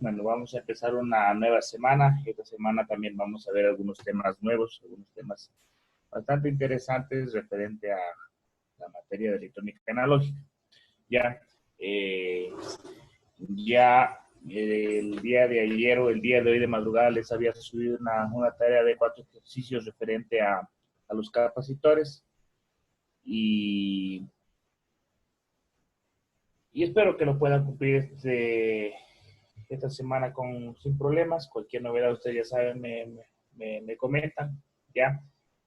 Bueno, vamos a empezar una nueva semana. Esta semana también vamos a ver algunos temas nuevos, algunos temas bastante interesantes referente a la materia de electrónica analógica. Ya, eh, el día de ayer o el día de hoy de madrugada les había subido una tarea de 4 ejercicios referente a los capacitores y, y espero que lo puedan cumplir esta semana sin problemas. Cualquier novedad, ustedes ya saben, me comentan. Ya,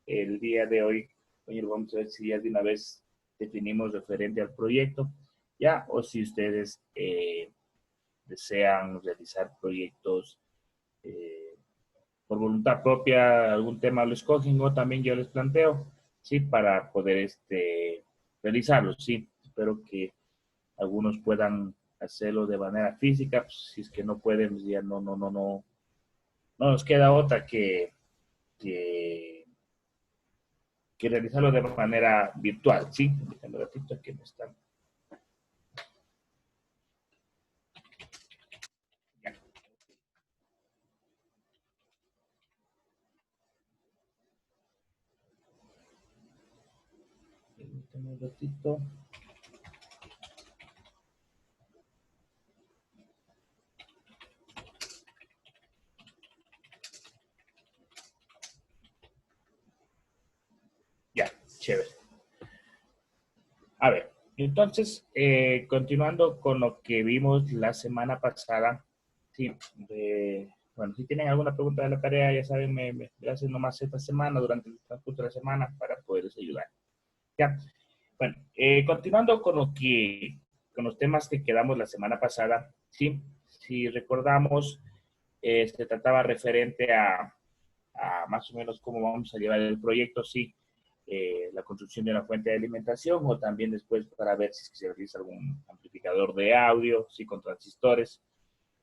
el día de hoy, vamos a ver si ya de una vez definimos referente al proyecto, ya, o si ustedes desean realizar proyectos por voluntad propia, algún tema lo escogen o también yo les planteo, sí, para poder realizarlo, sí. Espero que algunos puedan hacerlo de manera física, pues, si es que no pueden, pues ya no nos queda otra que, que realizarlo de manera virtual, ¿sí? Déjame un ratito que me están... Ya, permítame un ratito. Ya, chévere. A ver, entonces, continuando con lo que vimos la semana pasada, sí, bueno, si tienen alguna pregunta de la tarea, ya saben, me hacen nomás esta semana, durante el transcurso de la semana, para poderles ayudar. Ya, bueno, continuando con los temas que quedamos la semana pasada, sí, si recordamos, se trataba referente a más o menos cómo vamos a llevar el proyecto, sí, la construcción de una fuente de alimentación o también después para ver si se realiza algún amplificador de audio, sí, con transistores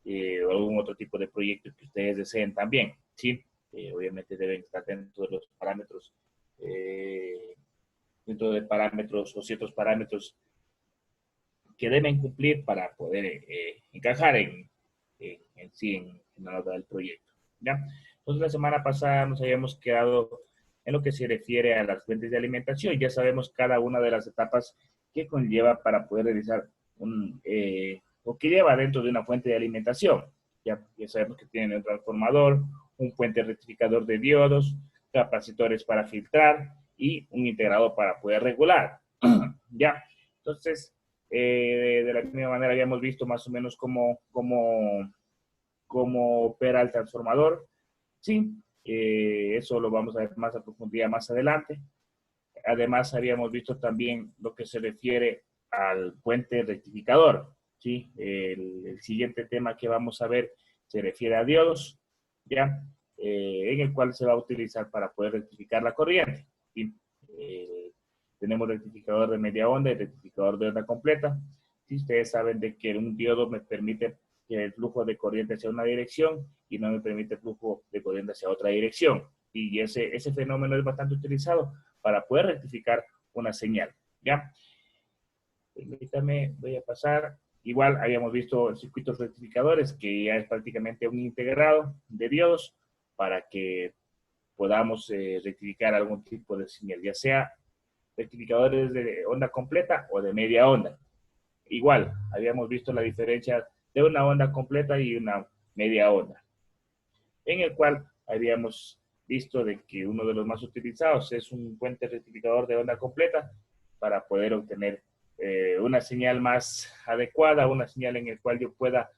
o algún otro tipo de proyecto que ustedes deseen también, sí. Obviamente deben estar dentro de los parámetros, dentro de parámetros o ciertos parámetros que deben cumplir para poder encajar en la nota del proyecto. ¿Ya? Entonces, la semana pasada nos habíamos quedado en lo que se refiere a las fuentes de alimentación. Ya sabemos cada una de las etapas que conlleva para poder realizar o que lleva dentro de una fuente de alimentación. Ya sabemos que tiene un transformador, un puente rectificador de diodos, capacitores para filtrar y un integrador para poder regular. ¿Ya? Entonces, de la misma manera habíamos visto más o menos cómo opera el transformador. Sí, eso lo vamos a ver más a profundidad más adelante. Además, habíamos visto también lo que se refiere al puente rectificador. ¿Sí? El siguiente tema que vamos a ver se refiere a diodos, ¿ya? En el cual se va a utilizar para poder rectificar la corriente. ¿Sí? Tenemos rectificador de media onda y rectificador de onda completa. Si ustedes saben de que un diodo me permite que el flujo de corriente hacia una dirección y no me permite el flujo de corriente hacia otra dirección. Y ese fenómeno es bastante utilizado para poder rectificar una señal. ¿Ya? Permítame, voy a pasar. Igual habíamos visto circuitos rectificadores, que ya es prácticamente un integrado de diodos para que podamos rectificar algún tipo de señal, ya sea rectificadores de onda completa o de media onda. Igual, habíamos visto la diferencia de una onda completa y una media onda, en el cual habíamos visto de que uno de los más utilizados es un puente rectificador de onda completa para poder obtener una señal más adecuada, una señal en la cual yo pueda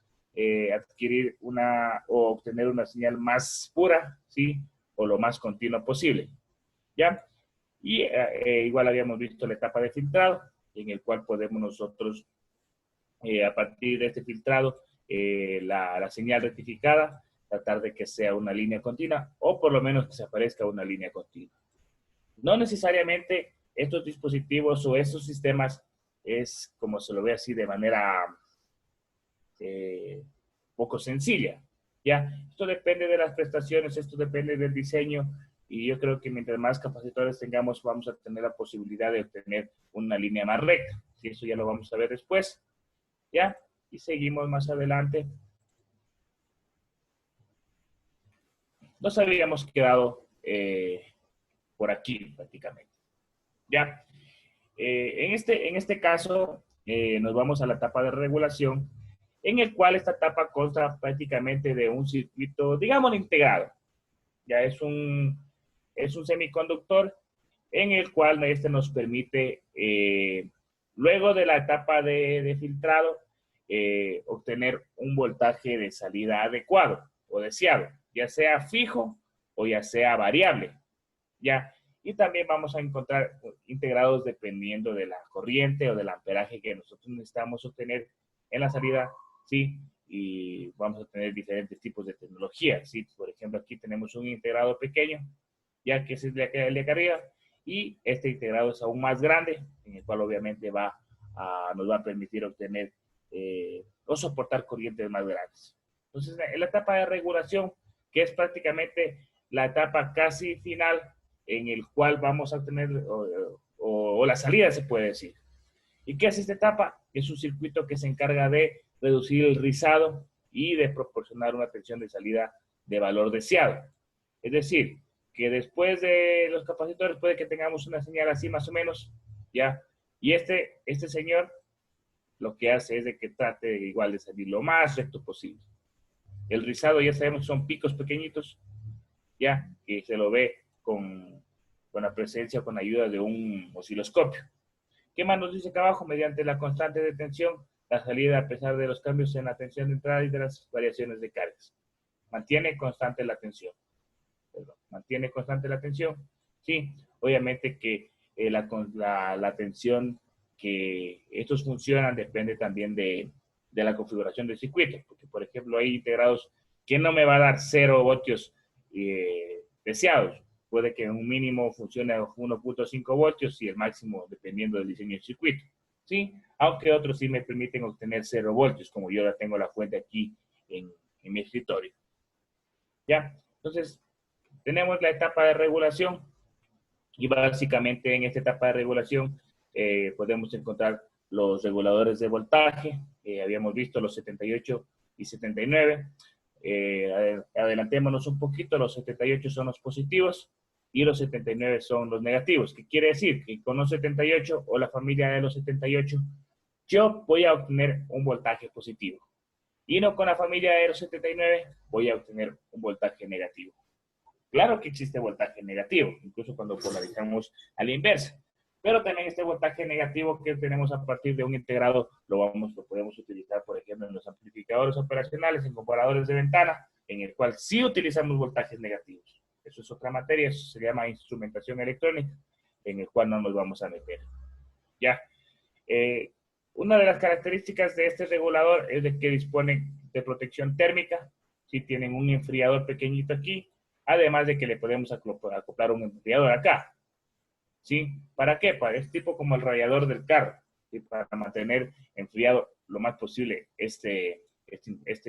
adquirir o obtener una señal más pura, ¿sí? O lo más continua posible, ¿ya? Y igual habíamos visto la etapa de filtrado, en el cual podemos nosotros, a partir de este filtrado, la señal rectificada, tratar de que sea una línea continua o por lo menos que se aparezca una línea continua. No necesariamente estos dispositivos o estos sistemas es como se lo ve así de manera eh, poco sencilla. ¿Ya? Esto depende de las prestaciones, esto depende del diseño y yo creo que mientras más capacitores tengamos vamos a tener la posibilidad de obtener una línea más recta. Y eso ya lo vamos a ver después. ¿Ya? Y seguimos más adelante nos habíamos quedado por aquí prácticamente. ¿Ya? En este caso, nos vamos a la etapa de regulación, en el cual esta etapa consta prácticamente de un circuito, digamos, integrado. Ya es un semiconductor en el cual este nos permite, luego de la etapa de filtrado, obtener un voltaje de salida adecuado o deseado, ya sea fijo o ya sea variable. ¿Ya? Y también vamos a encontrar integrados dependiendo de la corriente o del amperaje que nosotros necesitamos obtener en la salida, ¿sí? Y vamos a tener diferentes tipos de tecnología, ¿sí? Por ejemplo, aquí tenemos un integrado pequeño, ya que es el de acá arriba, y este integrado es aún más grande, en el cual obviamente nos va a permitir obtener o soportar corrientes más grandes. Entonces, en la etapa de regulación, que es prácticamente la etapa casi final, en el cual vamos a tener, o la salida se puede decir. ¿Y qué hace esta etapa? Es un circuito que se encarga de reducir el rizado y de proporcionar una tensión de salida de valor deseado. Es decir, que después de los capacitores puede que tengamos una señal así más o menos, ¿ya? Y este señor lo que hace es de que trate igual de salir lo más recto posible. El rizado ya sabemos que son picos pequeñitos, ya, que se lo ve con la presencia o con ayuda de un osciloscopio. ¿Qué más nos dice acá abajo? Mediante la constante de tensión, la salida a pesar de los cambios en la tensión de entrada y de las variaciones de cargas. Mantiene constante la tensión. Perdón, mantiene constante la tensión. Sí, obviamente que la tensión que estos funcionan depende también de la configuración del circuito, porque por ejemplo hay integrados que no me va a dar 0 voltios deseados. Puede que en un mínimo funcione a 1.5 voltios y el máximo dependiendo del diseño del circuito. ¿Sí? Aunque otros sí me permiten obtener 0 voltios, como yo ya tengo la fuente aquí en mi escritorio. ¿Ya? Entonces, tenemos la etapa de regulación y básicamente en esta etapa de regulación podemos encontrar los reguladores de voltaje. Habíamos visto los 78 y 79. Adelantémonos un poquito, los 78 son los positivos y los 79 son los negativos. ¿Qué quiere decir? Que con los 78 o la familia de los 78, yo voy a obtener un voltaje positivo. Y no con la familia de los 79, voy a obtener un voltaje negativo. Claro que existe voltaje negativo, incluso cuando polarizamos a la inversa. Pero también este voltaje negativo que tenemos a partir de un integrado lo podemos utilizar, por ejemplo, en los amplificadores operacionales, en comparadores de ventana, en el cual sí utilizamos voltajes negativos. Eso es otra materia, eso se llama instrumentación electrónica, en el cual no nos vamos a meter. ¿Ya? Una de las características de este regulador es de que disponen de protección térmica, si tienen un enfriador pequeñito aquí, además de que le podemos acoplar un enfriador acá. ¿Sí? ¿Para qué? Para este tipo como el radiador del carro, ¿sí? Para mantener enfriado lo más posible este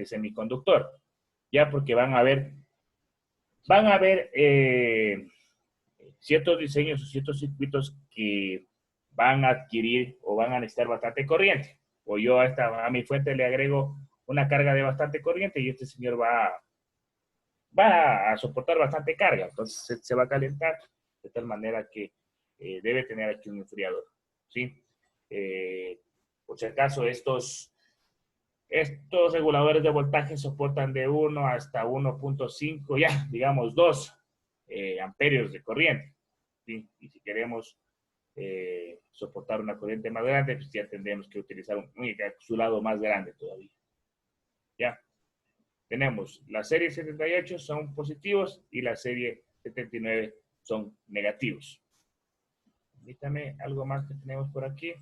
semiconductor. Ya, porque van a haber ciertos diseños o ciertos circuitos que van a adquirir o van a necesitar bastante corriente. O yo a mi fuente le agrego una carga de bastante corriente y este señor va a soportar bastante carga. Entonces se va a calentar de tal manera que debe tener aquí un enfriador. ¿Sí? Por si acaso, estos reguladores de voltaje soportan de 1 hasta 1.5, ya, digamos 2 amperios de corriente. ¿Sí? Y si queremos soportar una corriente más grande, pues ya tendremos que utilizar un encapsulado más grande todavía. ¿Ya? Tenemos la serie 78 son positivos y la serie 79 son negativos. Permítame algo más que tenemos por aquí.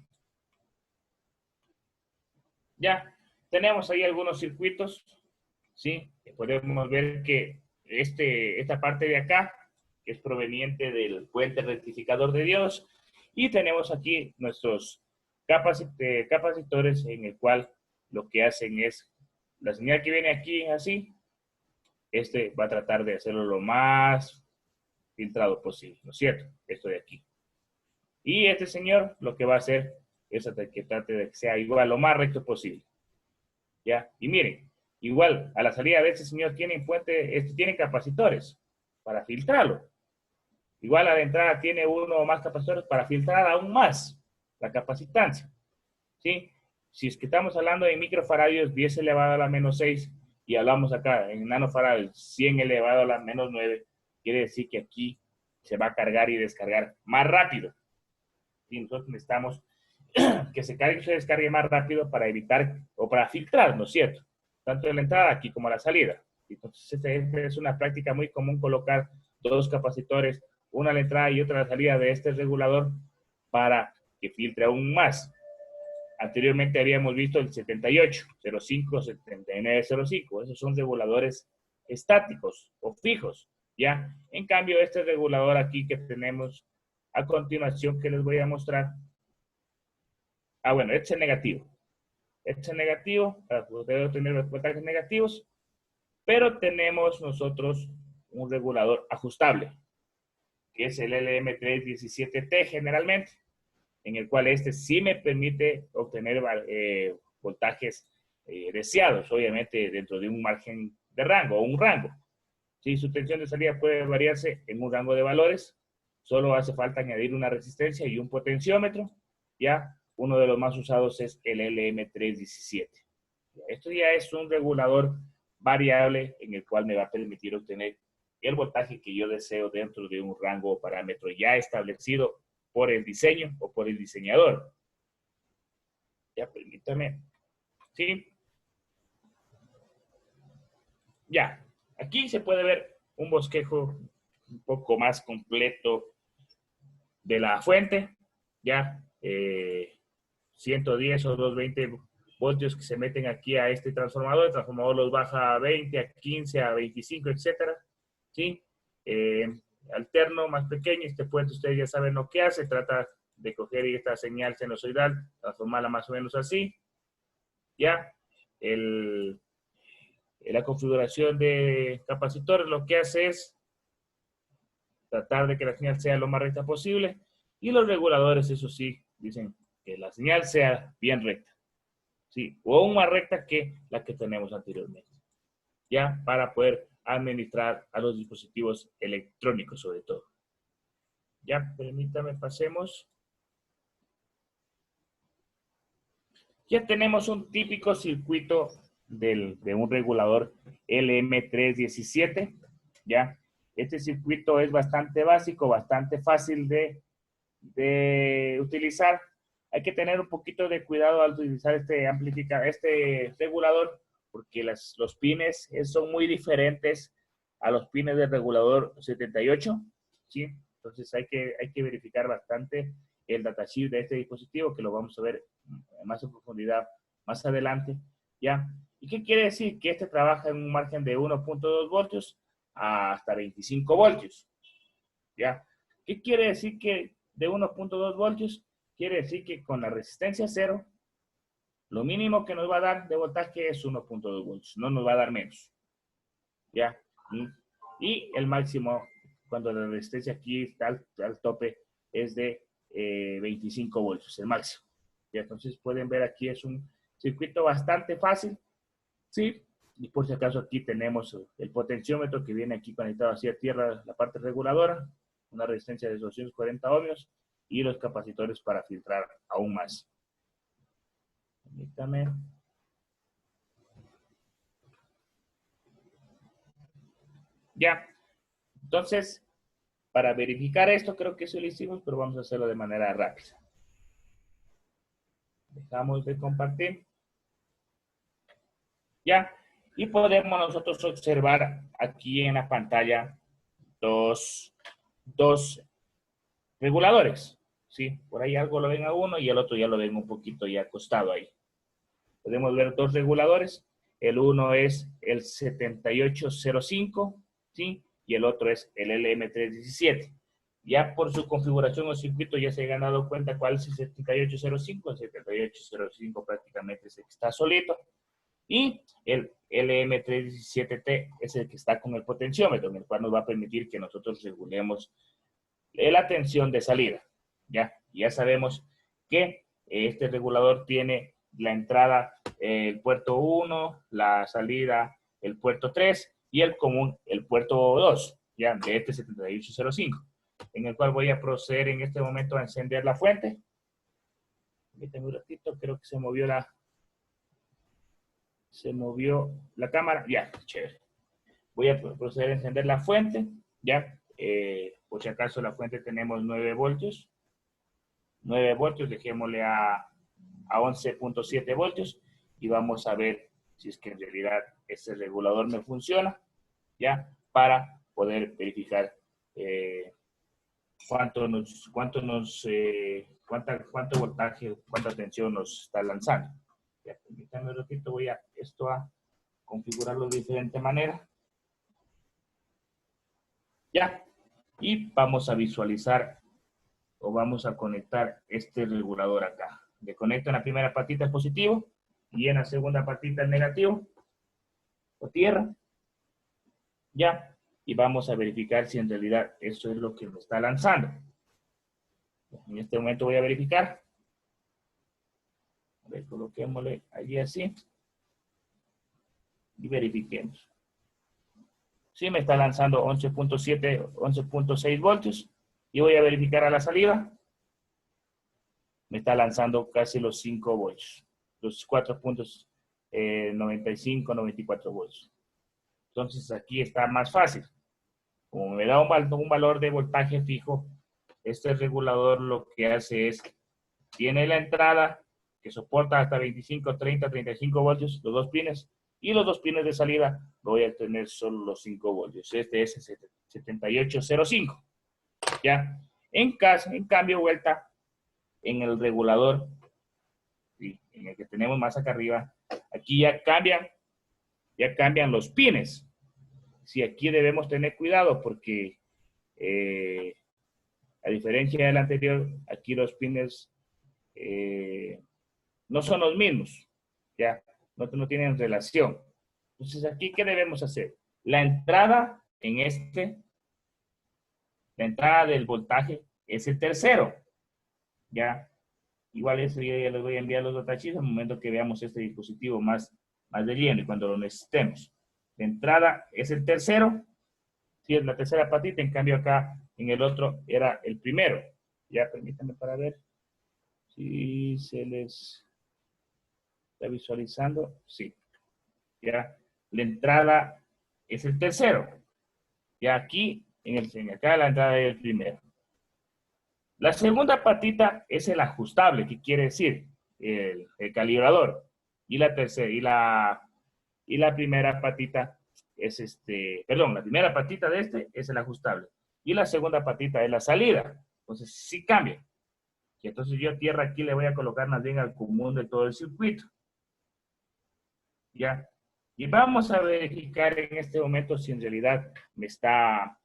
Ya, tenemos ahí algunos circuitos, ¿sí? Podemos ver que esta parte de acá, que es proveniente del puente rectificador de diodos, y tenemos aquí nuestros capacitores en el cual lo que hacen es, la señal que viene aquí así, va a tratar de hacerlo lo más filtrado posible, ¿no es cierto? Esto de aquí. Y este señor lo que va a hacer es que trate de que sea igual lo más recto posible. ¿Ya? Y miren, igual a la salida de este señor tienen capacitores. para filtrarlo. Igual a la entrada tiene uno o más capacitores para filtrar aún más la capacitancia. ¿Sí? Si es que estamos hablando de microfaradios 10 elevado a la menos 6 y hablamos acá en nanofaradios 100 elevado a la menos 9, quiere decir que aquí se va a cargar y descargar más rápido. ¿Sí? Nosotros necesitamos que se cargue y se descargue más rápido para evitar o para filtrar, ¿no es cierto? Tanto en la entrada aquí como la salida. Entonces, esta es una práctica muy común, colocar dos capacitores, una a la entrada y otra a la salida de este regulador para que filtre aún más. Anteriormente habíamos visto el 78, 05, 79, 05. Esos son reguladores estáticos o fijos, ¿ya? En cambio, este regulador aquí que tenemos a continuación, que les voy a mostrar. Bueno, este es negativo. Este es negativo, para poder obtener los voltajes negativos, pero tenemos nosotros un regulador ajustable, que es el LM317T generalmente, en el cual este sí me permite obtener voltajes deseados, obviamente dentro de un margen de rango o un rango. Si su tensión de salida puede variarse en un rango de valores, solo hace falta añadir una resistencia y un potenciómetro. Ya uno de los más usados es el LM317. Esto ya es un regulador variable en el cual me va a permitir obtener el voltaje que yo deseo dentro de un rango o parámetro ya establecido por el diseño o por el diseñador. Ya, permítame. ¿Sí? Ya. Aquí se puede ver un bosquejo un poco más completo de la fuente. Ya. 110 o 220 voltios que se meten aquí a este transformador. El transformador los baja a 20, a 15, a 25, etcétera. ¿Sí? Alterno más pequeño. Este puente ustedes ya saben lo que hace. Trata de coger esta señal sinusoidal, transformarla más o menos así. Ya. La configuración de capacitores lo que hace es tratar de que la señal sea lo más recta posible. Y los reguladores, eso sí, dicen que la señal sea bien recta. ¿Sí? O aún más recta que la que tenemos anteriormente. Ya, para poder administrar a los dispositivos electrónicos sobre todo. Ya, permítame, pasemos. Ya tenemos un típico circuito de un regulador LM317. Ya, este circuito es bastante básico, bastante fácil de utilizar. Hay que tener un poquito de cuidado al utilizar este regulador, porque los pines son muy diferentes a los pines del regulador 78, ¿sí? Entonces hay que verificar bastante el datasheet de este dispositivo, que lo vamos a ver más en profundidad más adelante, ¿ya? ¿Y qué quiere decir? Que este trabaja en un margen de 1.2 voltios hasta 25 voltios, ¿ya? ¿Qué quiere decir que de 1.2 voltios? Quiere decir que con la resistencia cero, lo mínimo que nos va a dar de voltaje es 1.2 voltios, no nos va a dar menos, ¿ya? Y el máximo, cuando la resistencia aquí está al tope, es de 25 voltios, el máximo. ¿Ya? Entonces pueden ver aquí es un circuito bastante fácil, ¿sí? Y por si acaso aquí tenemos el potenciómetro que viene aquí conectado hacia tierra, la parte reguladora, una resistencia de 240 ohmios y los capacitores para filtrar aún más. Permítame. Ya. Entonces, para verificar esto, creo que eso lo hicimos, pero vamos a hacerlo de manera rápida. Dejamos de compartir. Ya. Y podemos nosotros observar aquí en la pantalla dos reguladores. ¿Sí? Por ahí algo lo ven a uno y el otro ya lo ven un poquito ya acostado ahí. Podemos ver dos reguladores. El uno es el 7805, ¿sí? Y el otro es el LM317. Ya por su configuración o circuito ya se han dado cuenta cuál es el 7805. El 7805 prácticamente es el que está solito. Y el LM317T es el que está con el potenciómetro, en el cual nos va a permitir que nosotros regulemos la tensión de salida. Ya sabemos que este regulador tiene la entrada, el puerto 1, la salida, el puerto 3 y el común, el puerto 2. ya, de este 7805, en el cual voy a proceder en este momento a encender la fuente. Permítanme un ratito, creo que se movió la cámara, ya, chévere. Voy a proceder a encender la fuente, ya, por si acaso la fuente tenemos 9 voltios, 9 voltios, dejémosle a 11.7 voltios y vamos a ver si es que en realidad este regulador me funciona, ya, para poder verificar cuánto voltaje, cuánta tensión nos está lanzando. Ya, permítanme un ratito, voy a configurarlo de diferente manera. Ya, y vamos a visualizar o vamos a conectar este regulador acá. Le conecto en la primera patita el positivo y en la segunda patita el negativo o tierra. Ya, y vamos a verificar si en realidad eso es lo que me está lanzando. En este momento voy a verificar. A ver, coloquémosle allí así y verifiquemos. Sí, me está lanzando 11.7, 11.6 voltios. Y voy a verificar a la salida. Me está lanzando casi los 5 voltios. Los 4.95, 94 voltios. Entonces aquí está más fácil. Como me da un valor de voltaje fijo, este regulador lo que hace es, tiene la entrada que soporta hasta 25, 30, 35 voltios, los dos pines, y los dos pines de salida voy a tener solo los 5 voltios. Este es el 7805. ¿Ya? En cambio, vuelta en el regulador, ¿sí? En el que tenemos más acá arriba, aquí ya cambian los pines. Sí, aquí debemos tener cuidado porque a diferencia del anterior, aquí los pines no son los mismos, ya, no tienen relación. Entonces, aquí, ¿qué debemos hacer? La entrada la entrada del voltaje es el tercero, ya. Igual eso ya les voy a enviar los datachis al momento que veamos este dispositivo más de lleno y cuando lo necesitemos. La entrada es el tercero, sí, es la tercera patita, en cambio acá en el otro era el primero. Ya, permítanme para ver si se les está visualizando. Sí, ya, la entrada es el tercero. Ya aquí, acá la entrada es el primero. La segunda patita es el ajustable, que quiere decir el calibrador. Y la tercera, y la primera patita es la primera patita de es el ajustable. Y la segunda patita es la salida. Entonces, sí cambia. Y entonces yo tierra aquí le voy a colocar más bien al común de todo el circuito. ¿Ya? Y vamos a verificar en este momento si en realidad me está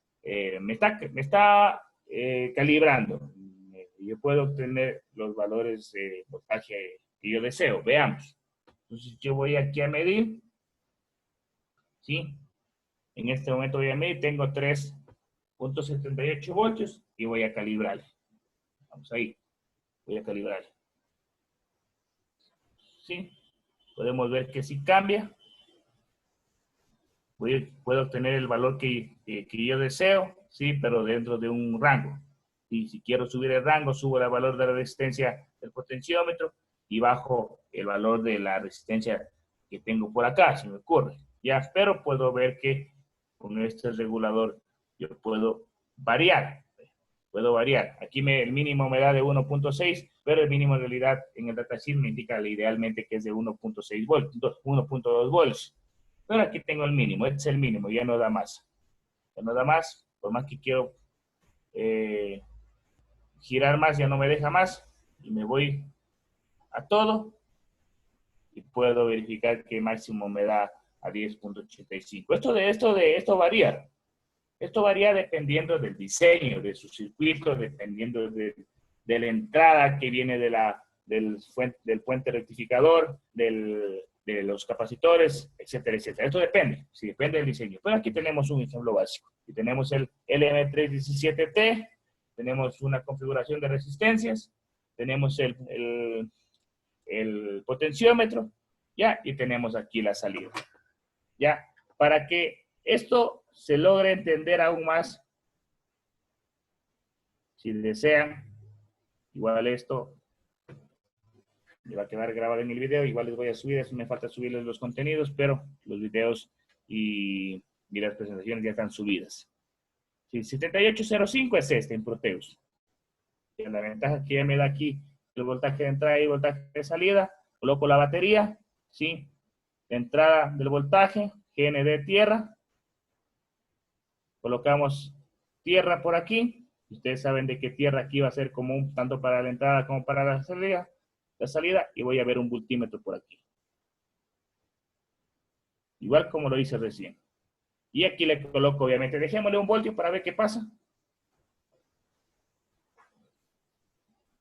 calibrando. Yo puedo obtener los valores de voltaje que yo deseo. Veamos. Entonces yo voy aquí a medir. ¿Sí? En este momento voy a medir. Tengo 3.78 voltios y voy a calibrar. Vamos ahí. Voy a calibrar. ¿Sí? Podemos ver que sí cambia. Puedo obtener el valor que yo deseo, sí, pero dentro de un rango. Y si quiero subir el rango, subo el valor de la resistencia del potenciómetro y bajo el valor de la resistencia que tengo por acá, si me ocurre. Ya, pero puedo ver que con este regulador yo puedo variar. Aquí el mínimo me da de 1.6, pero el mínimo en realidad en el datasheet me indica idealmente que es de 1.6 volts, 1.2 volts. Pero aquí tengo el mínimo, este es el mínimo, ya no da más. Ya no da más, por más que quiero girar más, ya no me deja más. Y me voy a todo y puedo verificar que máximo me da a 10.85. Esto varía. Esto varía dependiendo del diseño de su circuito, dependiendo de la entrada que viene del puente rectificador, de los capacitores, etcétera, etcétera. Esto depende, sí, depende del diseño. Pero aquí tenemos un ejemplo básico. Y tenemos el LM317T, tenemos una configuración de resistencias, tenemos el potenciómetro, ¿ya? Y tenemos aquí la salida, ¿ya? Para que esto se logre entender aún más, si desean, igual esto me va a quedar grabado en el video, igual les voy a subir, eso me falta subirles los contenidos, pero los videos y las presentaciones ya están subidas. Sí, 7805 es este en Proteus. Y la ventaja que ya me da aquí el voltaje de entrada y voltaje de salida, coloco la batería, ¿sí? La entrada del voltaje, GND tierra, colocamos tierra por aquí, ustedes saben de que tierra aquí va a ser común tanto para la entrada como para la salida, y voy a ver un multímetro por aquí. Igual como lo hice recién. Y aquí le coloco, obviamente, dejémosle un voltio para ver qué pasa.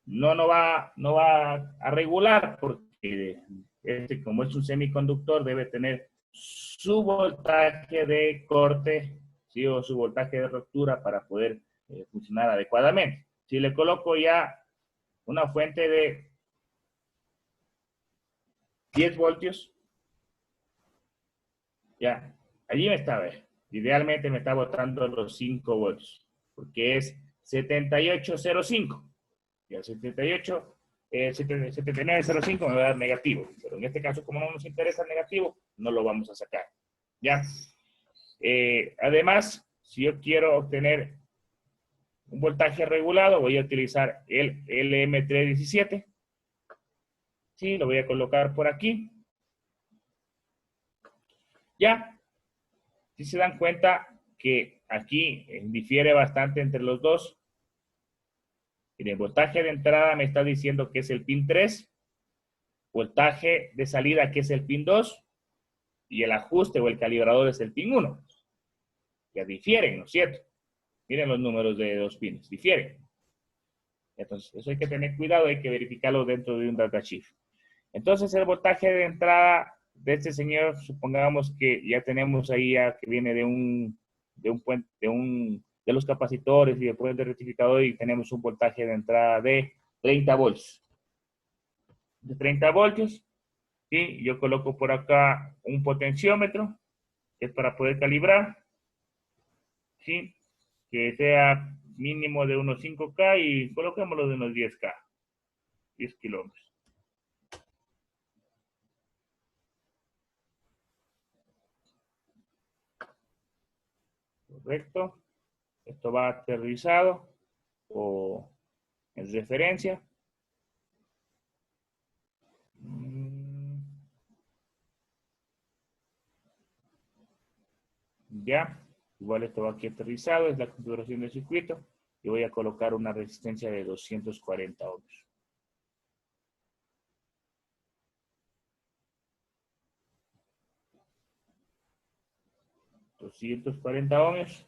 No va a regular porque como es un semiconductor, debe tener su voltaje de corte, ¿sí? O su voltaje de ruptura para poder funcionar adecuadamente. Si le coloco ya una fuente de 10 voltios, ya, allí me está, idealmente me está botando los 5 voltios, porque es 7805. Y el 7905 me va a dar negativo, pero en este caso, como no nos interesa el negativo, no lo vamos a sacar. ¿Ya? Además, si yo quiero obtener un voltaje regulado, voy a utilizar el LM317. Sí, lo voy a colocar por aquí. Ya, si se dan cuenta que aquí difiere bastante entre los dos. En el voltaje de entrada me está diciendo que es el pin 3, voltaje de salida que es el pin 2, y el ajuste o el calibrador es el pin 1. Ya difieren, ¿no es cierto? Miren los números de dos pines, difieren. Entonces, eso hay que tener cuidado, hay que verificarlo dentro de un datasheet. Entonces, el voltaje de entrada de este señor, supongamos que ya tenemos ahí ya que viene de los capacitores y del puente rectificador, y tenemos un voltaje de entrada de 30 volts. De 30 voltios, ¿sí? Yo coloco por acá un potenciómetro, que es para poder calibrar, ¿sí? Que sea mínimo de unos 5K y coloquémoslo de unos 10K, 10 kilómetros. Correcto. Esto va aterrizado o en referencia. Ya, igual esto va aquí aterrizado, es la configuración del circuito, y voy a colocar una resistencia de 240 ohms. 240 ohms.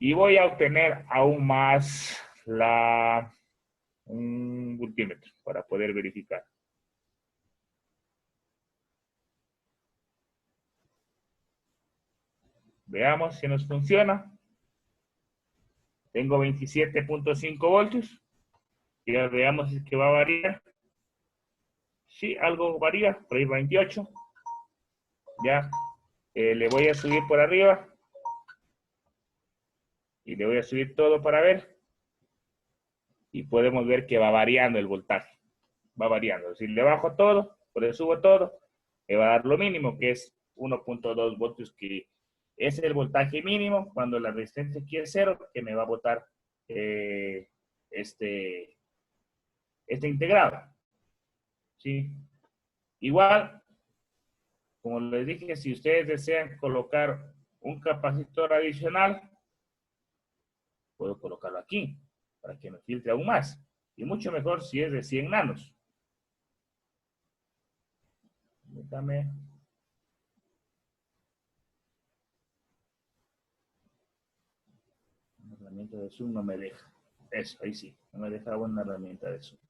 Y voy a obtener aún más un multímetro para poder verificar. Veamos si nos funciona. Tengo 27.5 voltios. Y veamos si es que va a variar. Sí, algo varía, por ahí 28. Ya, le voy a subir por arriba. Y le voy a subir todo para ver. Y podemos ver que va variando el voltaje. Va variando. Si le bajo todo, o le subo todo, me va a dar lo mínimo, que es 1.2 voltios, que es el voltaje mínimo cuando la resistencia aquí es 0, que me va a botar este integrado. ¿Sí? Igual, como les dije, si ustedes desean colocar un capacitor adicional, puedo colocarlo aquí, para que me filtre aún más. Y mucho mejor si es de 100 nanos. Déjame. Una herramienta de zoom no me deja. Eso, ahí sí. No me deja una herramienta de zoom.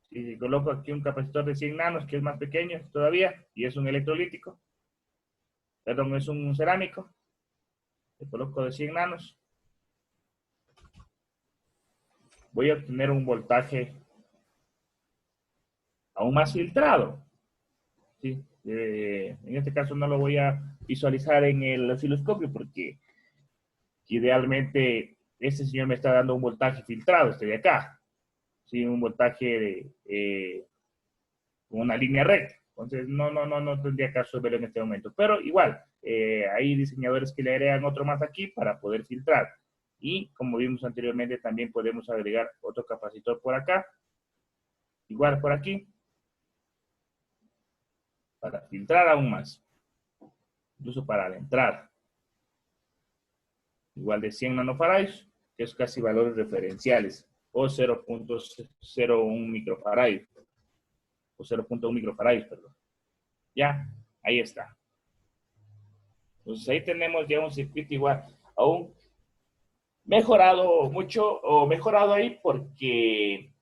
Si coloco aquí un capacitor de 100 nanos, que es más pequeño todavía, y es un electrolítico, perdón, es un cerámico, le coloco de 100 nanos, voy a obtener un voltaje aún más filtrado, ¿sí? En este caso no lo voy a visualizar en el osciloscopio porque idealmente este señor me está dando un voltaje filtrado, este de acá. Sí, un voltaje de una línea recta. Entonces, no tendría caso verlo en este momento. Pero igual, hay diseñadores que le agregan otro más aquí para poder filtrar. Y como vimos anteriormente, también podemos agregar otro capacitor por acá. Igual por aquí. Para filtrar aún más. Incluso para la entrada. Igual de 100 nanofarads, que es casi valores referenciales. O 0.01 microfarads. O 0.1 microfarads, perdón. Ya, ahí está. Entonces ahí tenemos ya un circuito igual, aún mejorado mucho, o mejorado ahí porque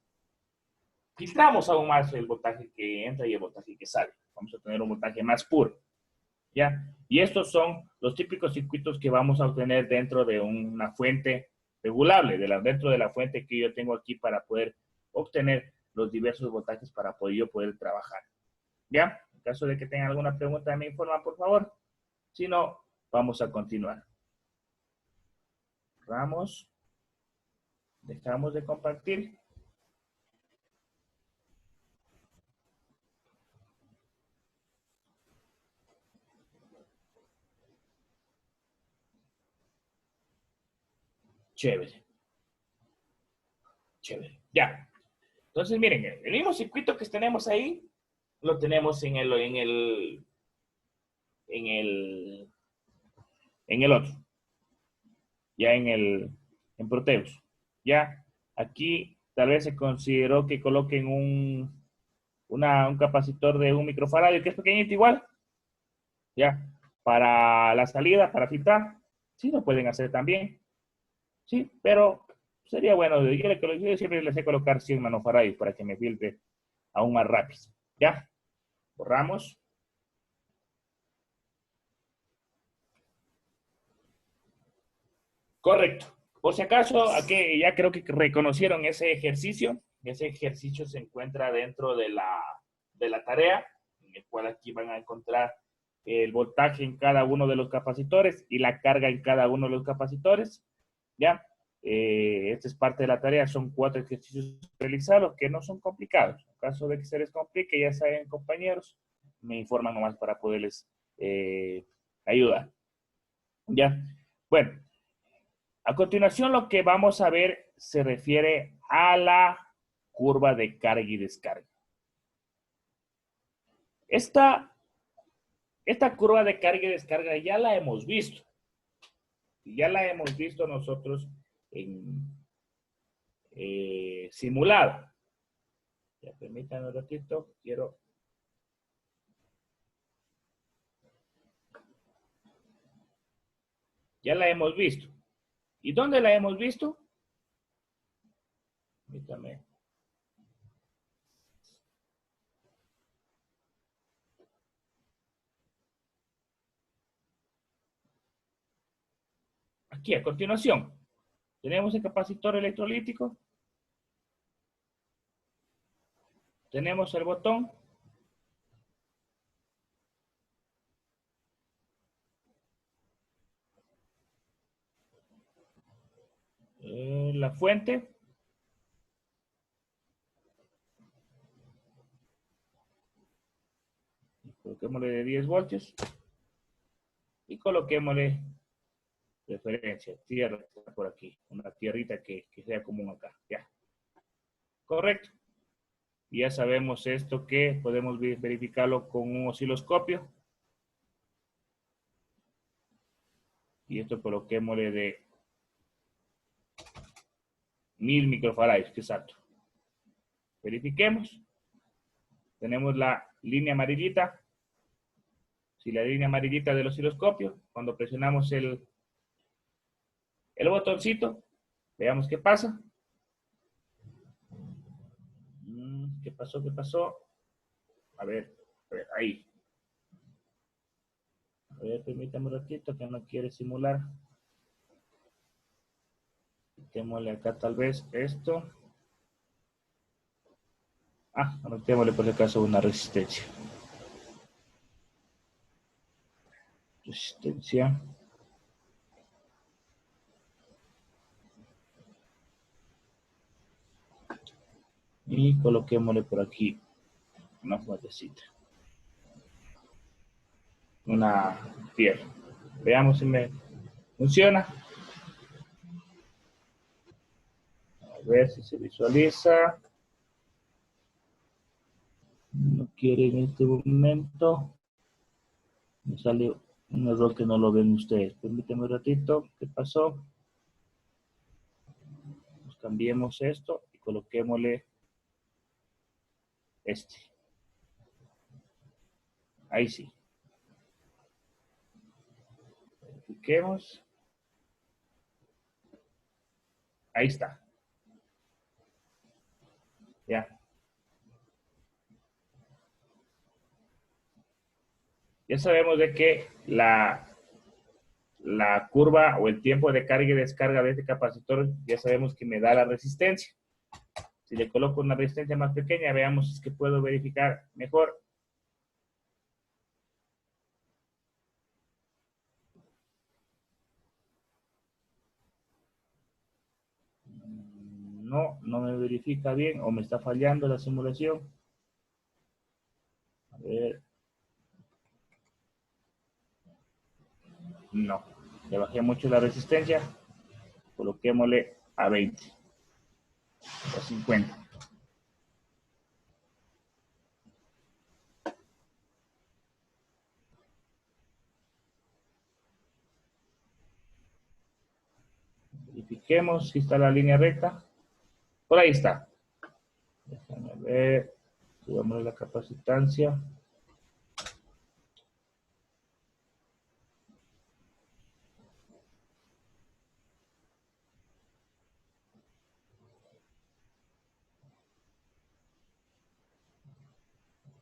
filtramos aún más el voltaje que entra y el voltaje que sale. Vamos a tener un voltaje más puro. ¿Ya? Y estos son los típicos circuitos que vamos a obtener dentro de una fuente regulable, dentro de la fuente que yo tengo aquí para poder obtener los diversos voltajes para yo poder trabajar. ¿Ya? En caso de que tengan alguna pregunta, me informan, por favor. Si no, vamos a continuar. Cerramos. Dejamos de compartir. Chévere. Chévere. Ya. Entonces, miren, el mismo circuito que tenemos ahí, lo tenemos en el otro. Ya en Proteus. Ya. Aquí tal vez se consideró que coloquen un capacitor de 1 microfarad, que es pequeñito igual. Ya. Para la salida, para filtrar. Sí, lo pueden hacer también. Sí, pero sería bueno. Yo siempre les sé colocar 100 nanofarads para que me filtre aún más rápido. ¿Ya? Borramos. Correcto. Por si acaso, aquí ya creo que reconocieron ese ejercicio. Ese ejercicio se encuentra dentro de la tarea, en el cual aquí van a encontrar el voltaje en cada uno de los capacitores y la carga en cada uno de los capacitores. ¿Ya? Esta es parte de la tarea. Son 4 ejercicios realizados que no son complicados. En caso de que se les complique, ya saben, compañeros, me informan nomás para poderles ayudar. ¿Ya? Bueno, a continuación lo que vamos a ver se refiere a la curva de carga y descarga. Esta curva de carga y descarga ya la hemos visto. Ya la hemos visto nosotros en simulado. Ya permítanme un ratito, ya la hemos visto. ¿Y dónde la hemos visto? Permítame. Aquí a continuación. Tenemos el capacitor electrolítico. Tenemos el botón. La fuente. Coloquémosle de 10 voltios. Y coloquémosle referencia, tierra por aquí, una tierrita que sea común acá, ya. Correcto. Y ya sabemos esto que podemos verificarlo con un osciloscopio. Y esto coloquémosle de 1000 microfarads, que exacto. Verifiquemos. Tenemos la línea amarillita. Si la línea amarillita del osciloscopio, cuando presionamos el botoncito, veamos qué pasa. ¿Qué pasó? ¿Qué pasó? A ver, ahí. A ver, permítame un ratito que no quiere simular. Metémosle acá tal vez esto. Metémosle por si acaso una resistencia. resistencia. Y coloquémosle por aquí una fuentecita. Una fierro. Veamos si me funciona. A ver si se visualiza. No quiere en este momento. Me sale un error que no lo ven ustedes. Permítanme un ratito. ¿Qué pasó? Pues cambiemos esto y coloquémosle este. Ahí sí. Verifiquemos. Ahí está. Ya. Ya sabemos de que la curva o el tiempo de carga y descarga de este capacitor, ya sabemos que me da la resistencia. Si le coloco una resistencia más pequeña, veamos si es que puedo verificar mejor. No, no me verifica bien o me está fallando la simulación. A ver. No, le bajé mucho la resistencia. Coloquémosle a 20 o 50. Verifiquemos si está la línea recta. Por ahí está. Déjame ver. Subamos la capacitancia.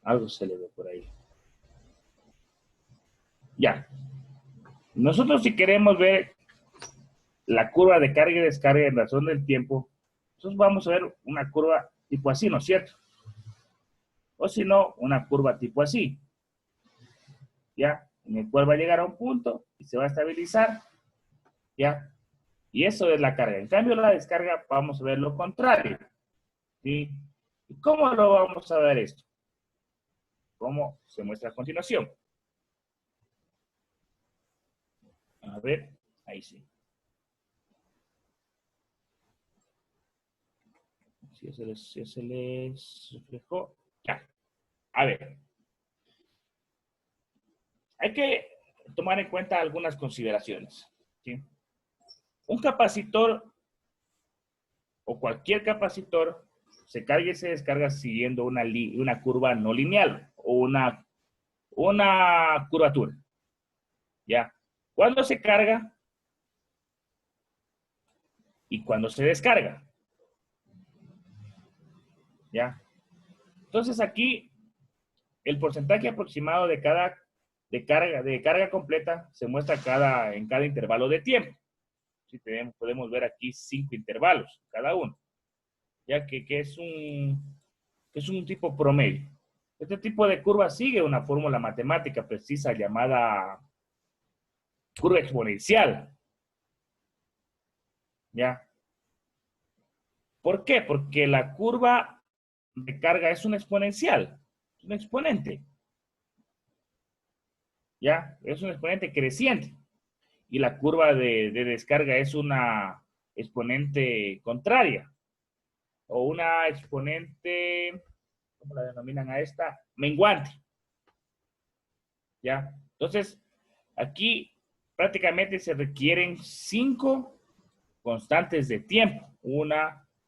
Algo se le ve por ahí. Ya. Nosotros si queremos ver la curva de carga y descarga en razón del tiempo, entonces vamos a ver una curva tipo así, ¿no es cierto? O si no, una curva tipo así. ¿Ya? En el cual va a llegar a un punto y se va a estabilizar. ¿Ya? Y eso es la carga. En cambio, la descarga, vamos a ver lo contrario. ¿Sí? ¿Y cómo lo vamos a ver esto? ¿Cómo se muestra a continuación? A ver, ahí sí. Si se les reflejó. Ya. A ver. Hay que tomar en cuenta algunas consideraciones. ¿Sí? Un capacitor o cualquier capacitor se carga y se descarga siguiendo una curva no lineal o una curvatura. ¿Ya? ¿Cuándo se carga? Y cuando se descarga. ¿Ya? Entonces aquí el porcentaje aproximado de carga completa se muestra en cada intervalo de tiempo. ¿Sí? Podemos ver aquí 5 intervalos cada uno, ya que es un tipo promedio. Este tipo de curva sigue una fórmula matemática precisa llamada curva exponencial. ¿Ya? ¿Por qué? Porque la curva de carga es una exponencial, es un exponente. ¿Ya? Es un exponente creciente. Y la curva de descarga es una exponente contraria. O una exponente, ¿cómo la denominan a esta? Menguante. ¿Ya? Entonces, aquí prácticamente se requieren 5 constantes de tiempo. 1,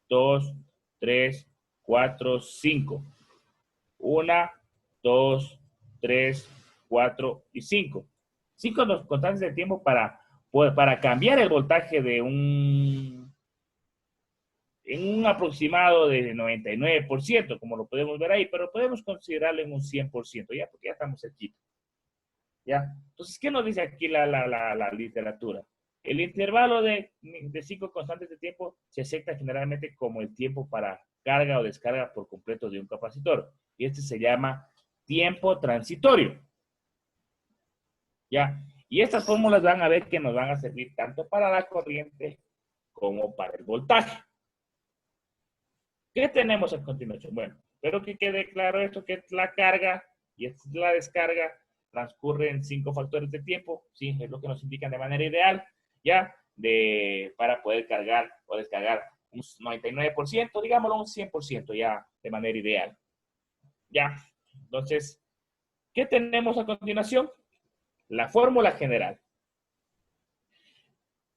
2, 3, 4, 5. 1, 2, 3, 4 y 5. 5 constantes de tiempo para cambiar el voltaje en un aproximado de 99%, como lo podemos ver ahí, pero podemos considerarlo en un 100%, ya, porque ya estamos aquí. ¿Ya? Entonces, ¿qué nos dice aquí la literatura? El intervalo de 5 constantes de tiempo se acepta generalmente como el tiempo para carga o descarga por completo de un capacitor. Y este se llama tiempo transitorio. ¿Ya? Y estas fórmulas van a ver que nos van a servir tanto para la corriente como para el voltaje. ¿Qué tenemos a continuación? Bueno, espero que quede claro esto, que es la carga y esta es la descarga. Transcurren 5 factores de tiempo, ¿sí? Es lo que nos indican de manera ideal, ¿ya? Para poder cargar o descargar un 99%, digámoslo un 100% ya de manera ideal. ¿Ya? Entonces, ¿qué tenemos a continuación? La fórmula general.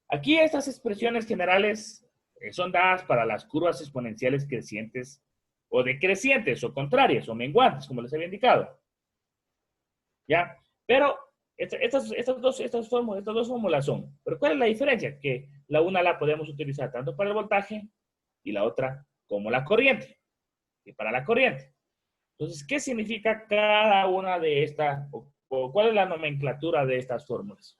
Aquí estas expresiones generales son dadas para las curvas exponenciales crecientes o decrecientes o contrarias o menguantes, como les había indicado. ¿Ya? Pero estas dos fórmulas son. Pero ¿cuál es la diferencia? Que la una la podemos utilizar tanto para el voltaje y la otra como la corriente. Y para la corriente. Entonces, ¿qué significa cada una de estas? O ¿cuál es la nomenclatura de estas fórmulas?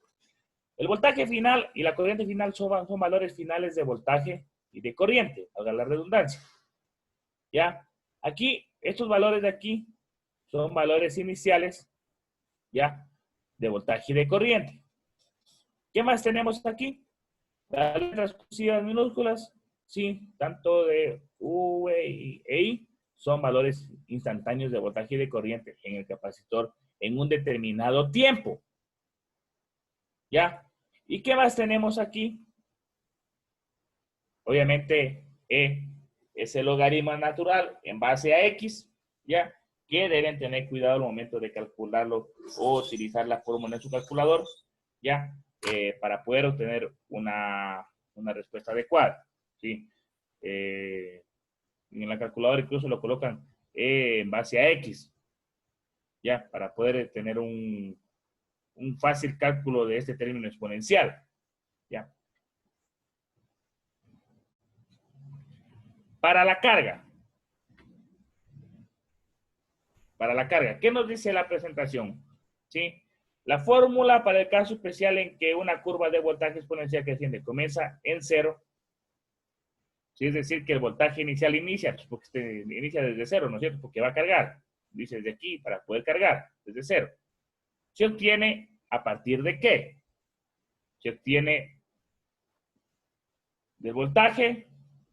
El voltaje final y la corriente final son valores finales de voltaje y de corriente, haga la redundancia. ¿Ya? Aquí, estos valores de aquí son valores iniciales, ¿ya? De voltaje y de corriente. ¿Qué más tenemos aquí? Las letras cursivas minúsculas, sí, tanto de V y I son valores instantáneos de voltaje y de corriente en el capacitor en un determinado tiempo. ¿Ya? ¿Y qué más tenemos aquí? Obviamente, E es el logaritmo natural en base a X, ¿ya? Que deben tener cuidado al momento de calcularlo o utilizar la fórmula en su calculador, ¿ya? Para poder obtener una respuesta adecuada, ¿sí? En la calculadora incluso lo colocan en base a X, ¿ya? Para poder tener un fácil cálculo de este término exponencial, ¿ya? Para la carga. Para la carga. ¿Qué nos dice la presentación? ¿Sí? La fórmula para el caso especial en que una curva de voltaje exponencial creciente comienza en 0, ¿sí? Es decir, que el voltaje inicial inicia, pues porque inicia desde 0, ¿no es cierto? Porque va a cargar. Dice desde aquí para poder cargar, desde 0. Se obtiene a partir de qué? Se obtiene del voltaje,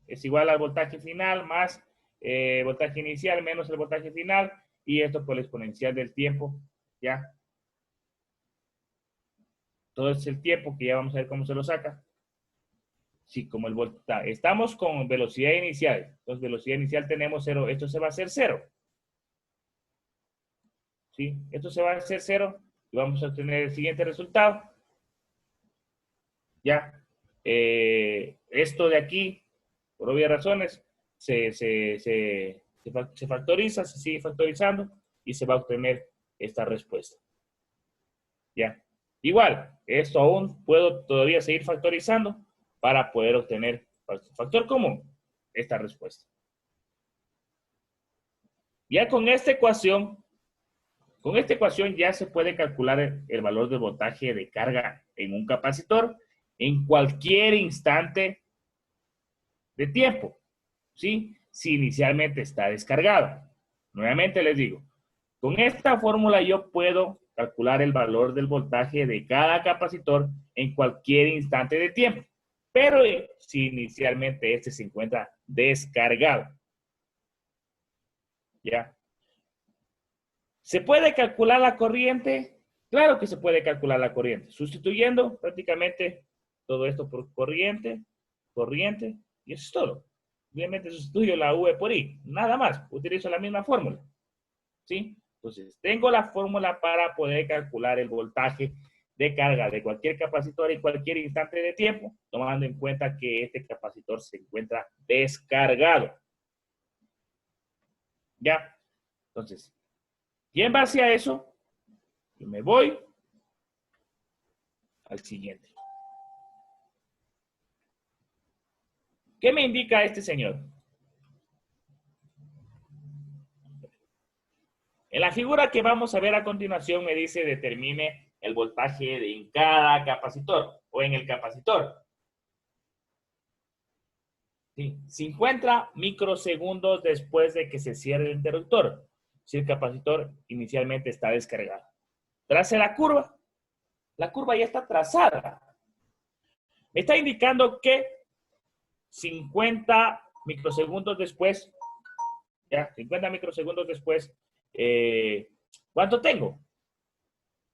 es igual al voltaje final más voltaje inicial menos el voltaje final, y esto por la exponencial del tiempo, ¿ya? Todo es el tiempo, que ya vamos a ver cómo se lo saca. Sí, como el voltaje, estamos con velocidad inicial, entonces velocidad inicial tenemos 0, esto se va a hacer 0. ¿Sí? Esto se va a hacer 0 y vamos a obtener el siguiente resultado. ¿Ya? Esto de aquí, por obvias razones, se factoriza, se sigue factorizando y se va a obtener esta respuesta. ¿Ya? Igual, esto aún puedo todavía seguir factorizando para poder obtener factor común, esta respuesta. Ya con esta ecuación ya se puede calcular el valor de voltaje de carga en un capacitor en cualquier instante de tiempo, ¿sí? Si inicialmente está descargado. Nuevamente les digo, con esta fórmula yo puedo calcular el valor del voltaje de cada capacitor en cualquier instante de tiempo, pero si inicialmente este se encuentra descargado. ¿Ya? ¿Se puede calcular la corriente? Claro que se puede calcular la corriente, sustituyendo prácticamente todo esto por corriente, y eso es todo. Obviamente sustituyo la V por I, nada más, utilizo la misma fórmula. ¿Sí? Entonces, tengo la fórmula para poder calcular el voltaje de carga de cualquier capacitor en cualquier instante de tiempo, tomando en cuenta que este capacitor se encuentra descargado. ¿Ya? Entonces, y en base a eso, yo me voy al siguiente. ¿Qué me indica este señor? En la figura que vamos a ver a continuación me dice determine el voltaje en cada capacitor o en el capacitor. ¿Sí? 50 microsegundos después de que se cierre el interruptor, si el capacitor inicialmente está descargado. Trace la curva La curva ya está trazada. Me está indicando que 50 microsegundos después, ya, 50 microsegundos después, ¿cuánto tengo?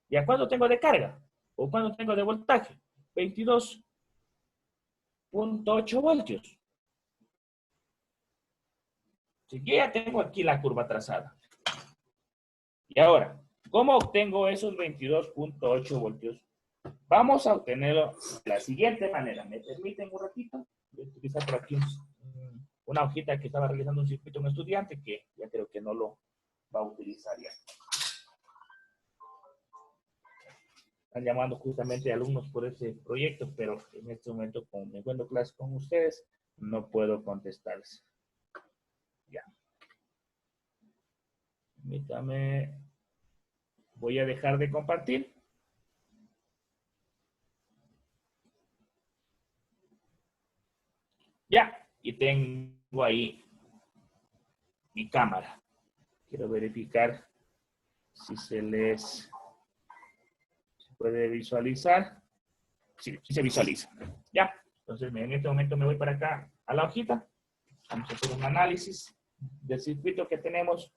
¿Ya cuánto tengo de carga? ¿O cuánto tengo de voltaje? 22.8 voltios. Así que ya tengo aquí la curva trazada. Y ahora, ¿cómo obtengo esos 22.8 voltios? Vamos a obtenerlo de la siguiente manera. ¿Me permiten un ratito? Voy a utilizar por aquí una hojita que estaba realizando un circuito un estudiante que ya creo que no lo va a utilizar ya. Están llamando justamente alumnos por ese proyecto, pero en este momento, como me encuentro en clase con ustedes, no puedo contestarles. Ya. Permítame. Voy a dejar de compartir. Ya. Y tengo ahí mi cámara. Quiero verificar si se les puede visualizar. Sí, sí se visualiza. Ya. Entonces, en este momento me voy para acá a la hojita. Vamos a hacer un análisis del circuito que tenemos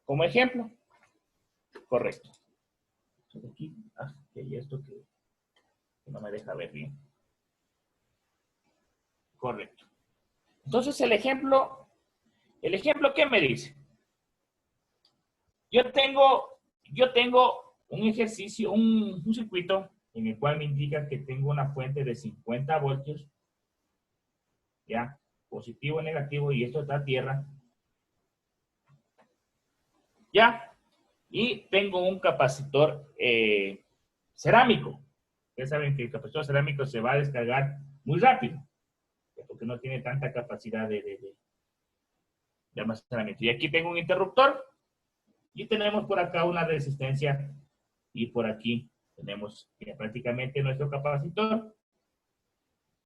como ejemplo. Correcto. Aquí, hay esto que no me deja ver bien. Correcto. Entonces, el ejemplo, ¿qué me dice? Yo tengo un ejercicio, un circuito en el cual me indica que tengo una fuente de 50 voltios, ya, positivo, negativo, y esto está a tierra, ya, y tengo un capacitor cerámico. Ustedes saben que el capacitor cerámico se va a descargar muy rápido, porque no tiene tanta capacidad de almacenamiento. Y aquí tengo un interruptor, y tenemos por acá una resistencia, y por aquí tenemos prácticamente nuestro capacitor,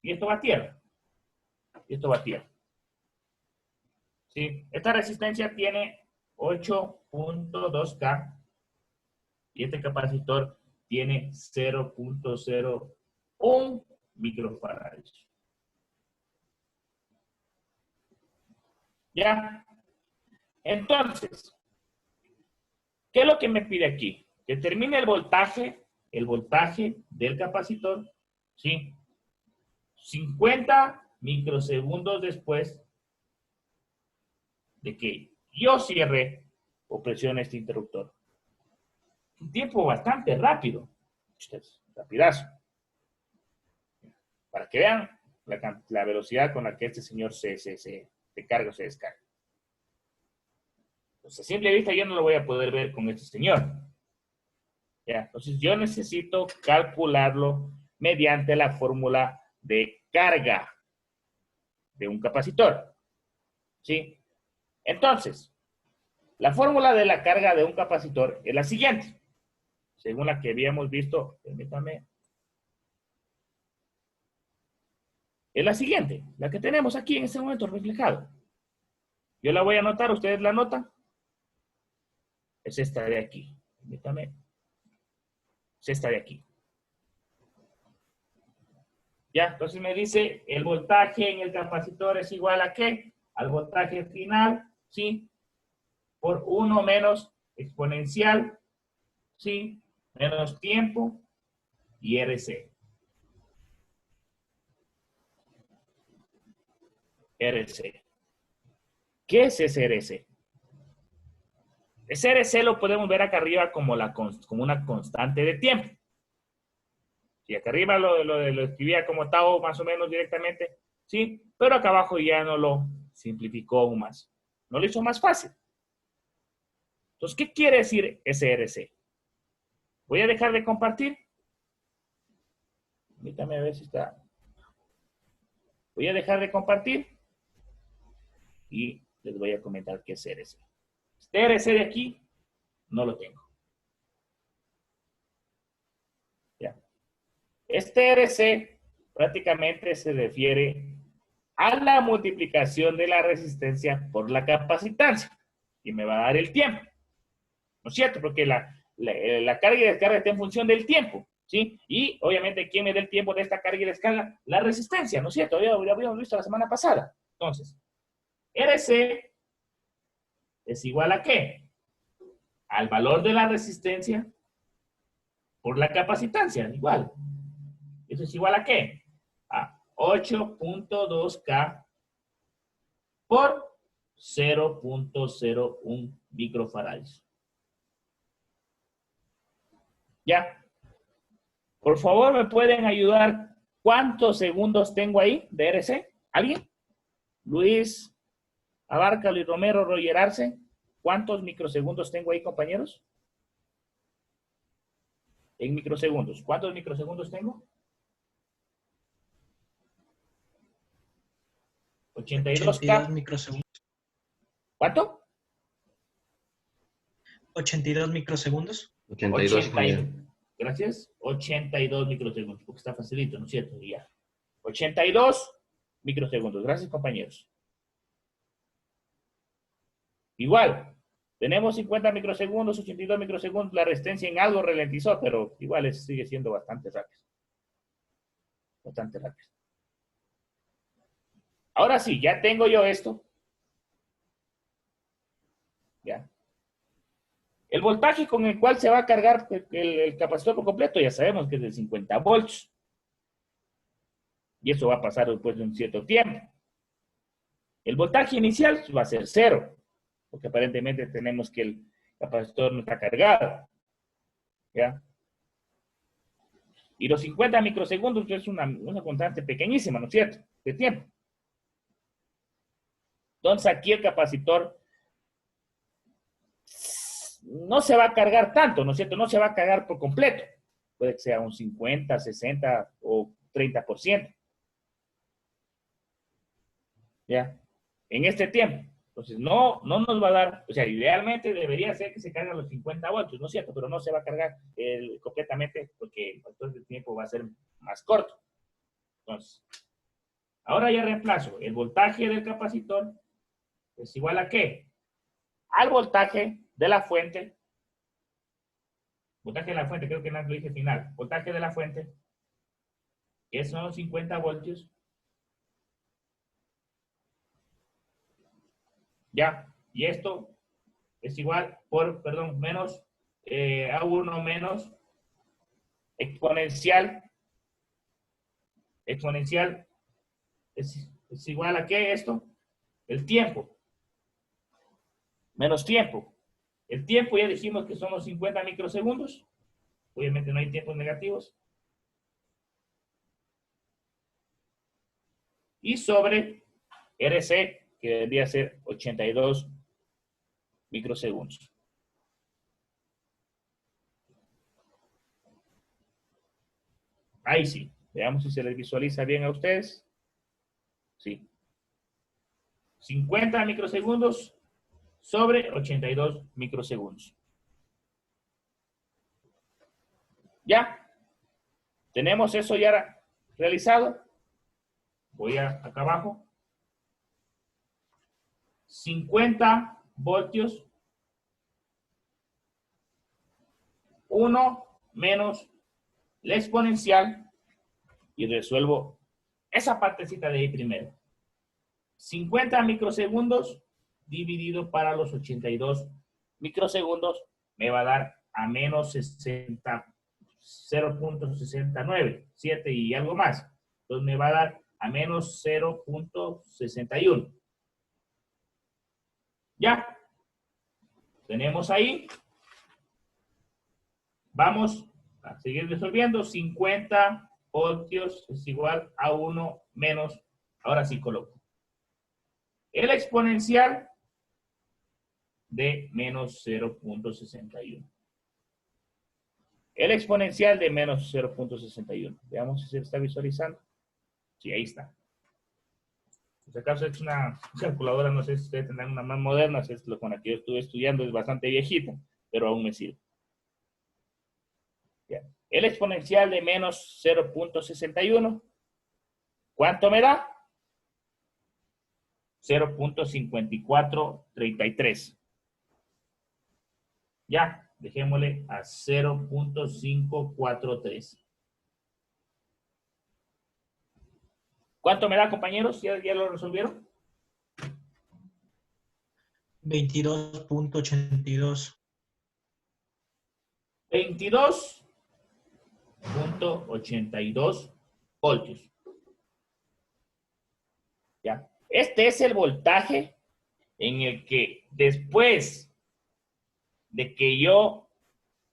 y esto va a tierra. Y esto va a tierra. ¿Sí? Esta resistencia tiene 8.2K y este capacitor tiene 0.01 microfarads. ¿Ya? Entonces, ¿qué es lo que me pide aquí? Que termine el voltaje del capacitor, ¿sí? 50 microsegundos después de que yo cierre o presione este interruptor. Un tiempo bastante rápido. Rapidazo. Para que vean la velocidad con la que este señor se carga o se descarga. Entonces, a simple vista yo no lo voy a poder ver con este señor. ¿Ya? Entonces, yo necesito calcularlo mediante la fórmula de carga de un capacitor. ¿Sí? Entonces, la fórmula de la carga de un capacitor es la siguiente. Según la que habíamos visto, permítame. Es la siguiente, la que tenemos aquí en este momento reflejado. Yo la voy a anotar, ¿ustedes la anotan? Es esta de aquí. Permítame. Es esta de aquí. Ya, entonces me dice, el voltaje en el capacitor es igual a ¿qué? Al voltaje final, ¿sí? Por 1 menos exponencial, ¿sí? Menos tiempo y RC. RC. ¿Qué es ese RC? Ese RC lo podemos ver acá arriba como una constante de tiempo. Y acá arriba lo escribía como tau más o menos directamente, ¿sí? Pero acá abajo ya no lo simplificó aún más. No lo hizo más fácil. Entonces, ¿qué quiere decir SRC? Voy a dejar de compartir. Permítame a ver si está. Voy a dejar de compartir. Y les voy a comentar qué es RC. Este RC de aquí, no lo tengo. ¿Ya? Este RC prácticamente se refiere a la multiplicación de la resistencia por la capacitancia. Y me va a dar el tiempo. ¿No es cierto? Porque la la carga y descarga está en función del tiempo, ¿sí? Y obviamente, ¿quién me da el tiempo de esta carga y descarga? La resistencia, ¿no es cierto? Ya lo habíamos visto la semana pasada. Entonces, RC es igual a ¿qué? Al valor de la resistencia por la capacitancia, igual. ¿Eso es igual a qué? A 8.2K por 0.01 microfarads. ¿Ya? Por favor, ¿me pueden ayudar? ¿Cuántos segundos tengo ahí de RC? ¿Alguien? Luis Abarca, Luis Romero, Roger Arce. ¿Cuántos microsegundos tengo ahí, compañeros? En microsegundos. ¿Cuántos microsegundos tengo? 82K. Microsegundos. ¿Cuánto? 82 microsegundos. 82. Gracias. 82 microsegundos, porque está facilito, ¿no es cierto? Ya. 82 microsegundos. Gracias, compañeros. Igual, tenemos 50 microsegundos, 82 microsegundos. La resistencia en algo ralentizó, pero igual sigue siendo bastante rápido. Bastante rápido. Ahora sí, ya tengo yo esto. Ya. El voltaje con el cual se va a cargar el capacitor por completo, ya sabemos que es de 50 volts. Y eso va a pasar después de un cierto tiempo. El voltaje inicial va a ser 0, porque aparentemente tenemos que el capacitor no está cargado. ¿Ya? Y los 50 microsegundos es una constante pequeñísima, ¿no es cierto? De tiempo. Entonces aquí el capacitor no se va a cargar tanto, ¿no es cierto? No se va a cargar por completo. Puede que sea un 50, 60 o 30%. ¿Ya? En este tiempo. Entonces, no nos va a dar, o sea, idealmente debería ser que se carguen los 50 voltios, ¿no es cierto? Pero no se va a cargar completamente porque el factor de tiempo va a ser más corto. Entonces, ahora ya reemplazo. El voltaje del capacitor es igual a ¿qué? Al voltaje de la fuente. Voltaje de la fuente, creo que no lo dije final. Voltaje de la fuente, que son 50 voltios. Ya, y esto es igual por, perdón, menos A1 menos exponencial. Exponencial es igual a ¿qué esto? El tiempo. Menos tiempo. El tiempo ya dijimos que son los 50 microsegundos. Obviamente no hay tiempos negativos. Y sobre RC, que debería ser 82 microsegundos. Ahí sí. Veamos si se les visualiza bien a ustedes. Sí. 50 microsegundos sobre 82 microsegundos. ¿Ya? ¿Tenemos eso ya realizado? Voy acá abajo. 50 voltios. 1 menos la exponencial. Y resuelvo esa partecita de ahí primero. 50 microsegundos dividido para los 82 microsegundos me va a dar a menos 60, 0.69, 7 y algo más. Entonces me va a dar a menos 0.61. ¿Ya? Tenemos ahí. Vamos a seguir resolviendo. 50 voltios es igual a 1 menos, ahora sí coloco, el exponencial de menos 0.61. El exponencial de menos 0.61. Veamos si se está visualizando. Sí, ahí está. En este caso es una calculadora, no sé si ustedes tendrán una más moderna, es lo con la que yo estuve estudiando, es bastante viejita, pero aún me sirve. Bien. El exponencial de menos 0.61, ¿cuánto me da? 0.5433. ¿Ya? Dejémosle a 0.543. ¿Cuánto me da, compañeros? ¿Ya lo resolvieron? 22.82. 22.82 voltios. ¿Ya? Este es el voltaje en el que después de que yo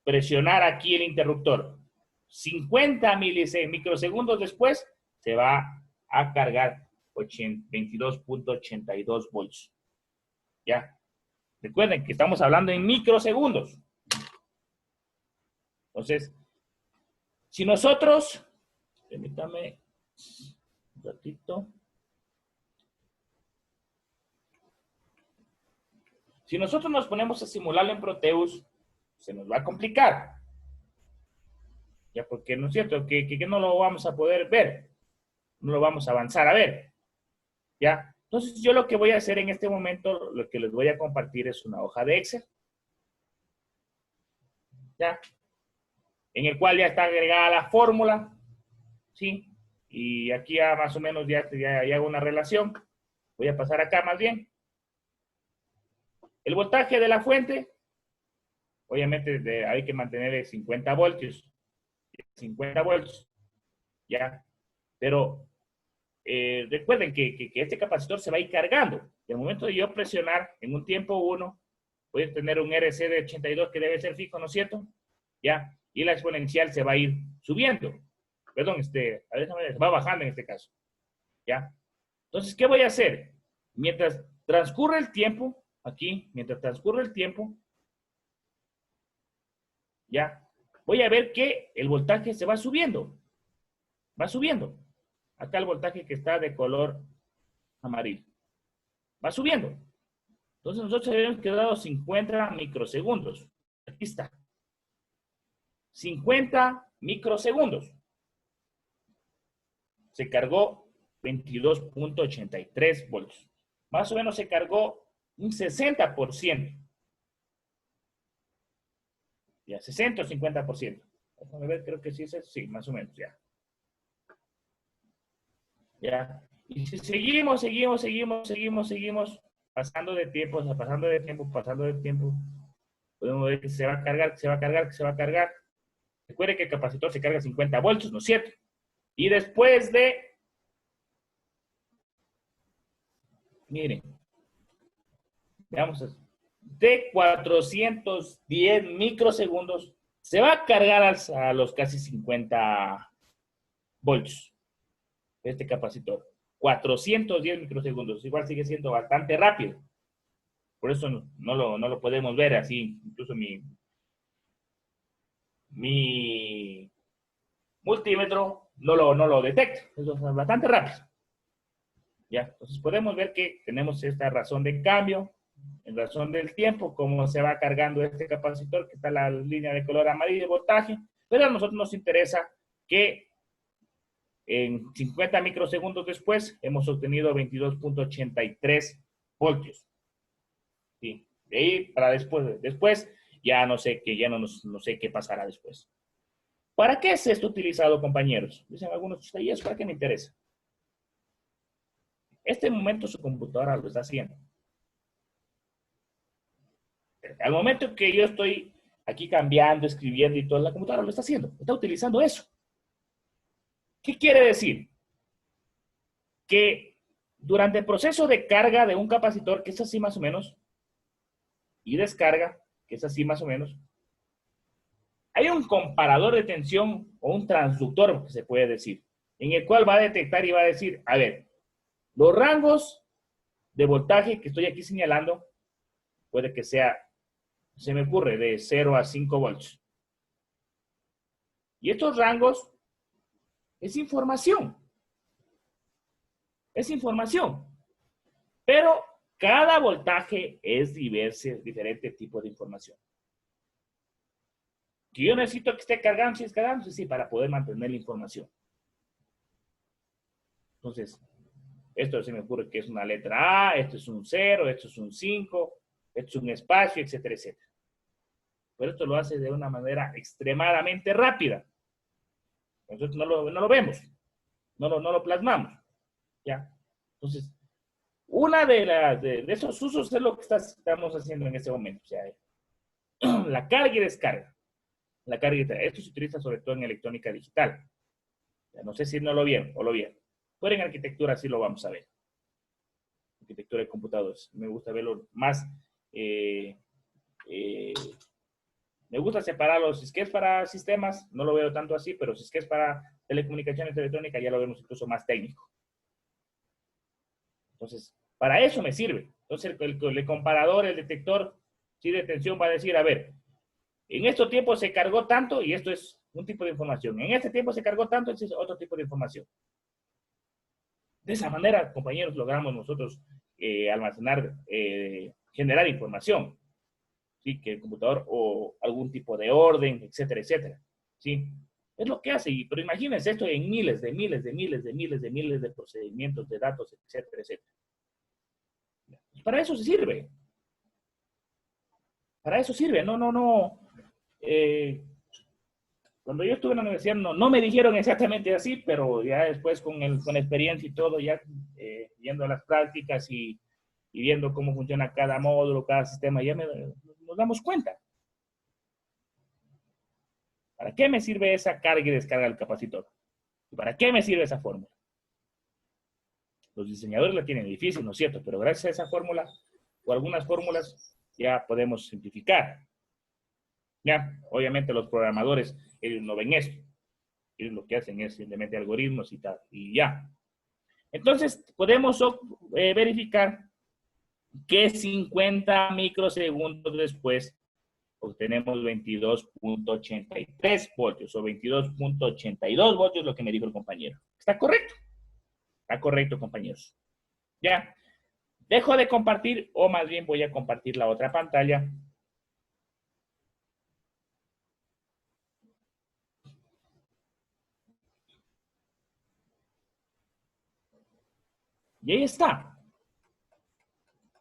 presionara aquí el interruptor, 50 microsegundos después, se va a cargar 22.82 volts. ¿Ya? Recuerden que estamos hablando en microsegundos. Entonces, si nosotros, permítame un ratito. Si nosotros nos ponemos a simularlo en Proteus, se nos va a complicar. Ya, porque no es cierto que no lo vamos a poder ver. No lo vamos a avanzar a ver. ¿Ya? Entonces, yo lo que voy a hacer en este momento, lo que les voy a compartir es una hoja de Excel. ¿Ya? En el cual ya está agregada la fórmula. ¿Sí? Y aquí ya más o menos ya hago una relación. Voy a pasar acá más bien. El voltaje de la fuente, obviamente hay que mantener 50 voltios. 50 voltios. ¿Ya? Pero recuerden que este capacitor se va a ir cargando. En el momento de yo presionar en un tiempo 1, voy a tener un RC de 82 que debe ser fijo, ¿no es cierto? ¿Ya? Y la exponencial se va a ir subiendo. Perdón, va bajando en este caso. ¿Ya? Entonces, ¿qué voy a hacer? Mientras transcurre el tiempo, aquí, mientras transcurre el tiempo, ¿ya? Voy a ver que el voltaje se va subiendo. Va subiendo. Acá el voltaje que está de color amarillo. Va subiendo. Entonces nosotros habíamos quedado 50 microsegundos. Aquí está. 50 microsegundos. Se cargó 22.83 voltios. Más o menos se cargó un 60%. Ya, 60 o 50%. Déjame ver, creo que sí es eso. Sí, más o menos, ya. Ya. Y si seguimos, pasando de tiempo, podemos ver que se va a cargar. Recuerde que el capacitor se carga 50 voltios, ¿no es cierto? Y después de, miren, veamos eso, de 410 microsegundos, se va a cargar a los casi 50 voltios este capacitor. 410 microsegundos, igual sigue siendo bastante rápido. Por eso no lo podemos ver así, incluso mi multímetro no lo detecta. Eso es bastante rápido. ¿Ya? Entonces podemos ver que tenemos esta razón de cambio, en razón del tiempo, cómo se va cargando este capacitor, que está la línea de color amarillo de voltaje, pero a nosotros nos interesa que en 50 microsegundos después hemos obtenido 22.83 voltios. ¿Sí? De ahí para después ya no sé qué pasará después. ¿Para qué es esto utilizado, compañeros? Dicen algunos de ustedes, ¿para qué me interesa? Este momento su computadora lo está haciendo. Al momento que yo estoy aquí cambiando, escribiendo y todo, la computadora lo está haciendo. Está utilizando eso. ¿Qué quiere decir? Que durante el proceso de carga de un capacitor, que es así más o menos, y descarga, que es así más o menos, hay un comparador de tensión o un transductor, que se puede decir, en el cual va a detectar y va a decir, a ver, los rangos de voltaje que estoy aquí señalando, puede que sea, se me ocurre, de 0 a 5 volts. Y estos rangos es información. Es información. Pero cada voltaje es diferente tipo de información. Que yo necesito que esté cargando, sí, para poder mantener la información. Entonces, esto se me ocurre que es una letra A, esto es un 0, esto es un 5, esto es un espacio, etcétera, etcétera. pero esto lo hace de una manera extremadamente rápida. Nosotros no lo vemos, no lo plasmamos, ¿ya? Entonces, una de esos usos es lo que estamos haciendo en este momento, o sea, la carga y descarga. La carga y descarga. Esto se utiliza sobre todo en electrónica digital. Ya, no sé si no lo vieron o lo vieron. Pero en arquitectura sí lo vamos a ver. Arquitectura de computadores. Me gusta verlo más. Me gusta separarlo. Si es que es para sistemas, no lo veo tanto así, pero si es que es para telecomunicaciones electrónicas, ya lo vemos incluso más técnico. Entonces, para eso me sirve. Entonces, el comparador, el detector sí, de tensión va a decir, a ver, en estos tiempos se cargó tanto y esto es un tipo de información. En este tiempo se cargó tanto, este es otro tipo de información. De esa manera, compañeros, logramos nosotros almacenar, generar información. ¿Sí? Que el computador o algún tipo de orden, etcétera, etcétera. ¿Sí? Es lo que hace. Pero imagínense esto en miles de procedimientos, de datos, etcétera, etcétera. Para eso se sirve. Para eso sirve. No. Cuando yo estuve en la universidad no me dijeron exactamente así, pero ya después con experiencia y todo, ya viendo las prácticas y viendo cómo funciona cada módulo, cada sistema, ya nos damos cuenta. ¿Para qué me sirve esa carga y descarga del capacitor? ¿Y para qué me sirve esa fórmula? Los diseñadores la tienen difícil, ¿no es cierto? Pero gracias a esa fórmula o algunas fórmulas ya podemos simplificar. Ya, obviamente los programadores, ellos no ven esto. Ellos lo que hacen es simplemente algoritmos y tal, y ya. Entonces, podemos verificar que 50 microsegundos después obtenemos 22.83 voltios o 22.82 voltios, lo que me dijo el compañero. ¿Está correcto? Está correcto, compañeros. Ya. Dejo de compartir, o más bien voy a compartir la otra pantalla. Y ahí está.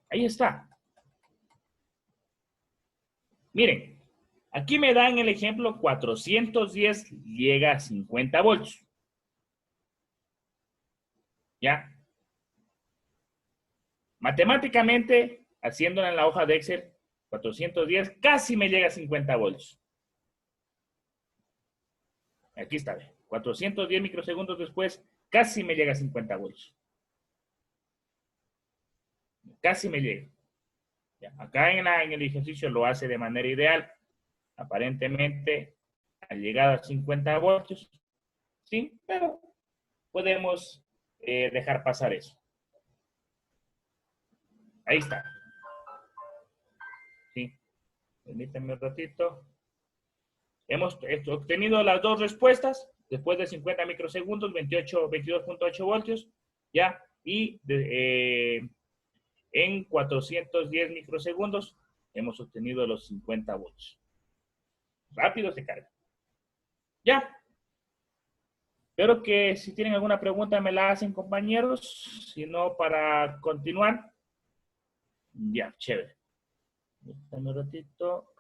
Ahí está. Miren, aquí me dan el ejemplo 410 llega a 50 voltios. ¿Ya? Matemáticamente, haciéndola en la hoja de Excel, 410 casi me llega a 50 voltios. Aquí está, 410 microsegundos después, casi me llega a 50 voltios. Casi me llega. Ya, acá en el ejercicio lo hace de manera ideal. Aparentemente, ha llegado a 50 voltios. Sí, pero podemos dejar pasar eso. Ahí está. Sí. Permítanme un ratito. Hemos obtenido las dos respuestas después de 50 microsegundos, 22.8 voltios, ¿ya? Y en 410 microsegundos hemos obtenido los 50 voltios. Rápido se carga. ¿Ya? Espero que si tienen alguna pregunta me la hacen, compañeros. Si no, para continuar. Ya, chévere. Dame un ratito.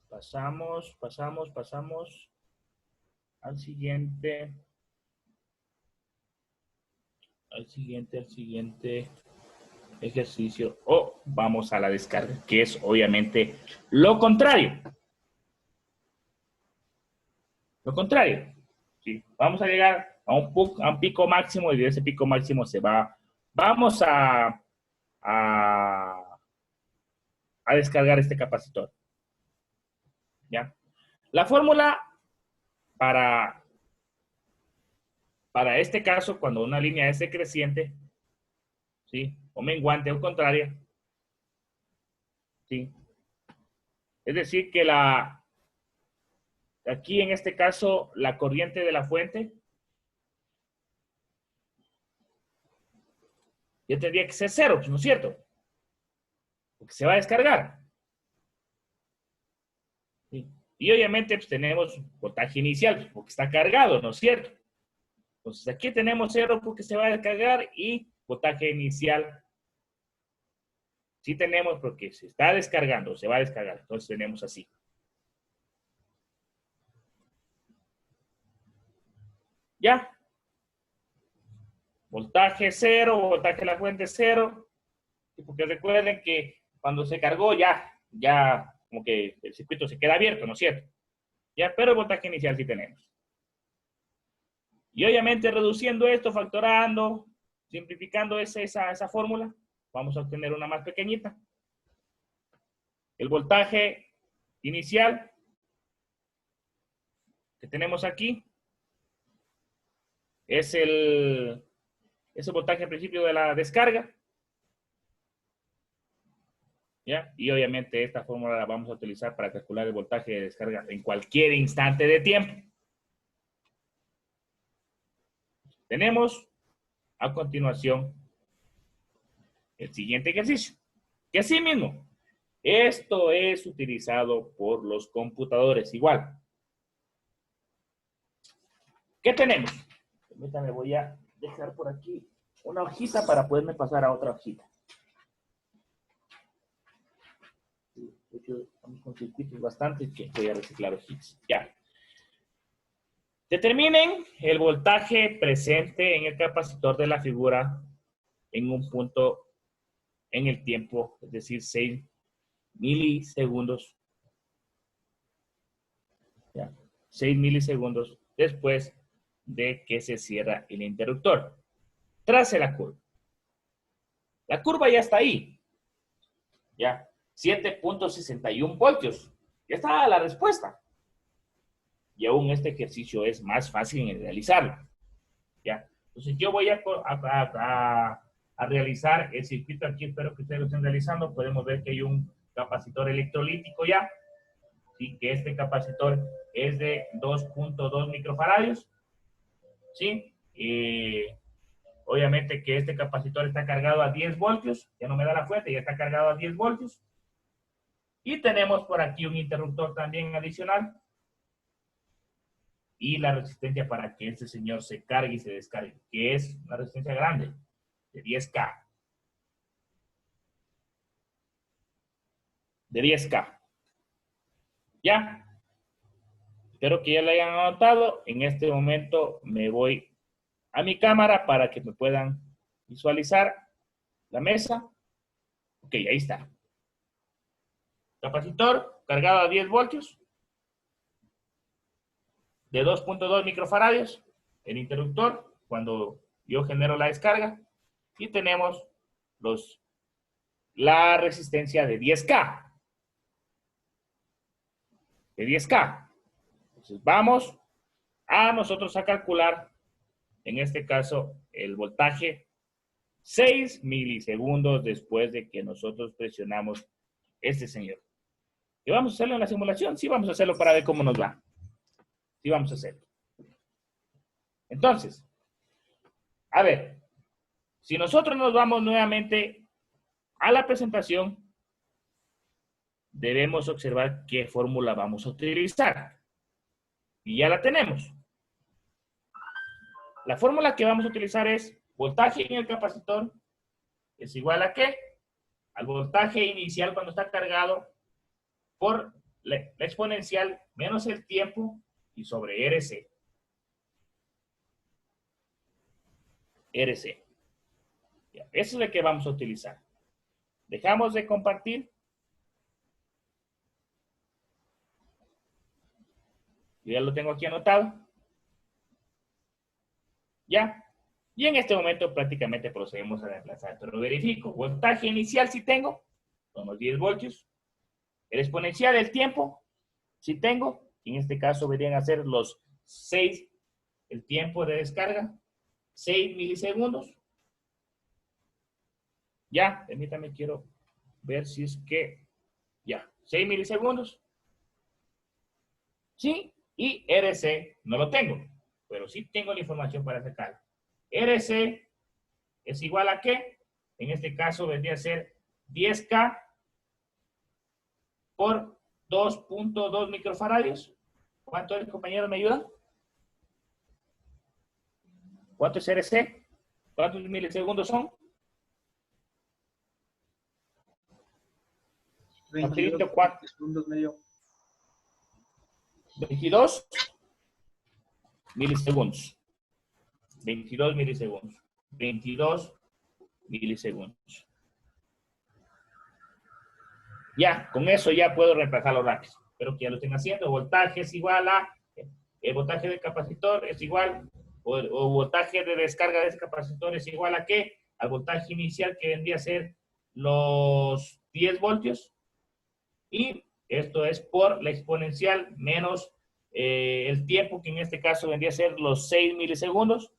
Pasamos al siguiente. Al siguiente ejercicio. O vamos a la descarga, que es obviamente lo contrario. Lo contrario. ¿Sí? Vamos a llegar a un pico máximo y de ese pico máximo se va. Vamos a descargar este capacitor. ¿Ya? La fórmula para este caso, cuando una línea es decreciente, ¿sí? O menguante o contraria, ¿sí? Es decir, que aquí en este caso, la corriente de la fuente ya tendría que ser cero, ¿no es cierto? Porque se va a descargar. ¿Sí? Y obviamente pues, tenemos voltaje inicial, porque está cargado, ¿no es cierto? Entonces aquí tenemos cero porque se va a descargar y voltaje inicial Sí tenemos porque se está descargando, se va a descargar. Entonces tenemos así. ¿Ya? Voltaje cero, voltaje de la fuente cero. Porque recuerden que cuando se cargó ya como que el circuito se queda abierto, ¿no es cierto? Ya, pero el voltaje inicial sí tenemos. Y obviamente reduciendo esto, factorando, simplificando esa fórmula, vamos a obtener una más pequeñita. El voltaje inicial que tenemos aquí es el voltaje al principio de la descarga. ¿Ya? Y obviamente esta fórmula la vamos a utilizar para calcular el voltaje de descarga en cualquier instante de tiempo. Tenemos a continuación el siguiente ejercicio, que así mismo, esto es utilizado por los computadores igual. ¿Qué tenemos? Permítame, voy a dejar por aquí una hojita para poderme pasar a otra hojita. Estamos con circuitos bastante que voy a reciclar hojitas. Ya. Determinen el voltaje presente en el capacitor de la figura en un punto en el tiempo, es decir, 6 milisegundos. ¿Ya? 6 milisegundos después de que se cierra el interruptor. Trace la curva. La curva ya está ahí. Ya. 7.61 voltios. Ya está la respuesta. Y aún este ejercicio es más fácil en realizarlo. ¿Ya? Entonces yo voy a realizar el circuito aquí, espero que ustedes lo estén realizando. Podemos ver que hay un capacitor electrolítico ya. ¿Sí? Que este capacitor es de 2.2 microfaradios. ¿Sí? Obviamente que este capacitor está cargado a 10 voltios. Ya no me da la fuente, ya está cargado a 10 voltios. Y tenemos por aquí un interruptor también adicional. Y la resistencia para que este señor se cargue y se descargue, que es una resistencia grande, de 10K. De 10K. ¿Ya? Espero que ya lo hayan anotado. En este momento me voy a mi cámara para que me puedan visualizar la mesa. Ok, ahí está. Capacitor cargado a 10 voltios. De 2.2 microfaradios. El interruptor cuando yo genero la descarga. Y tenemos la resistencia de 10K. De 10K. Entonces vamos a nosotros a calcular, en este caso, el voltaje 6 milisegundos después de que nosotros presionamos este señor. ¿Y vamos a hacerlo en la simulación? Sí, vamos a hacerlo para ver cómo nos va. Sí, vamos a hacerlo. Entonces, a ver, si nosotros nos vamos nuevamente a la presentación, debemos observar qué fórmula vamos a utilizar. Y ya la tenemos. La fórmula que vamos a utilizar es voltaje en el capacitor es igual a ¿qué? Al voltaje inicial cuando está cargado por la exponencial menos el tiempo y sobre RC. RC. Ya, eso es lo que vamos a utilizar. Dejamos de compartir. Yo ya lo tengo aquí anotado. ¿Ya? Y en este momento prácticamente procedemos a reemplazar. Pero verifico. Voltaje inicial si tengo. Son los 10 voltios. El exponencial del tiempo si tengo. En este caso deberían ser los 6. El tiempo de descarga. 6 milisegundos. Ya. Permítame, quiero ver si es que... Ya. 6 milisegundos. Sí. Y RC no lo tengo. Pero sí tengo la información para sacar. RC es igual a ¿qué? En este caso vendría a ser 10K por 2.2 microfaradios. ¿Cuánto es, compañero? ¿Me ayudan? ¿Cuánto es RC? ¿Cuántos milisegundos son? Rapidito, ¿cuánto? Segundos medio. 22 milisegundos. 22 milisegundos. 22 milisegundos. Ya, con eso ya puedo reemplazarlo rápido. Espero que ya lo estén haciendo. Voltaje es igual a, el voltaje del capacitor es igual, o voltaje de descarga de ese capacitor es igual a ¿qué? Al voltaje inicial que vendría a ser los 10 voltios. Y esto es por la exponencial menos el tiempo, que en este caso vendría a ser los 6 milisegundos.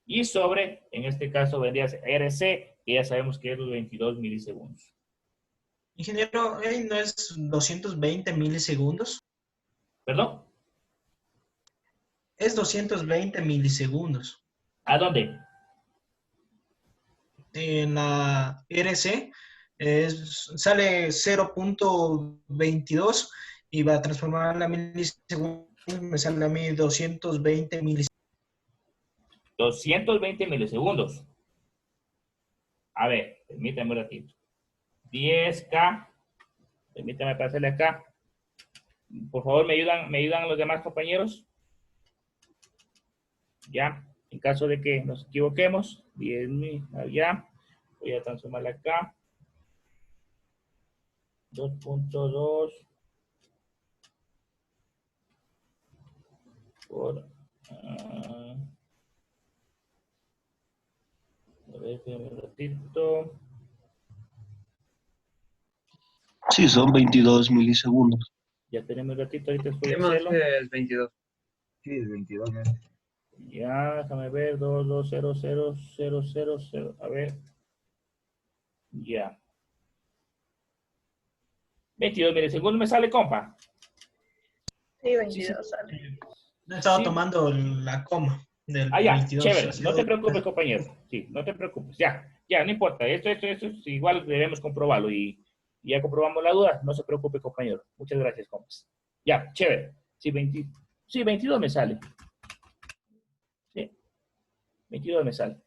Y sobre, en este caso vendría a ser RC, que ya sabemos que es los 22 milisegundos. Ingeniero, ¿no es 220 milisegundos? ¿Perdón? Es 220 milisegundos. ¿A dónde? En la RC sale 0.22 y va a transformar a milisegundos, me sale a mí 220 milisegundos. 220 milisegundos. A ver, permítame un ratito. 10K. Permítame pasarle acá. Por favor, ¿me ayudan los demás compañeros? Ya, en caso de que nos equivoquemos, 10.000, allá. Voy a transformarla acá. 2.2 por... a ver, un ratito. Sí, son 22 milisegundos. Ya tenemos un ratito, ahorita estoy Sí, hacerlo. es 22. Sí, es 22. Ya, déjame ver, 22000000. A ver. Ya. 22 milisegundos me sale, compa. Sí, 22 sale. No estaba Sí. tomando la coma del Ah, ya, 22. chévere. Así No te lo- preocupes, compañero. Sí, no te preocupes. Ya, no importa. Esto igual debemos comprobarlo y ya comprobamos la duda. No se preocupe, compañero. Muchas gracias, compas. Ya, chévere. Sí, 22 me sale. Sí, 22 me sale.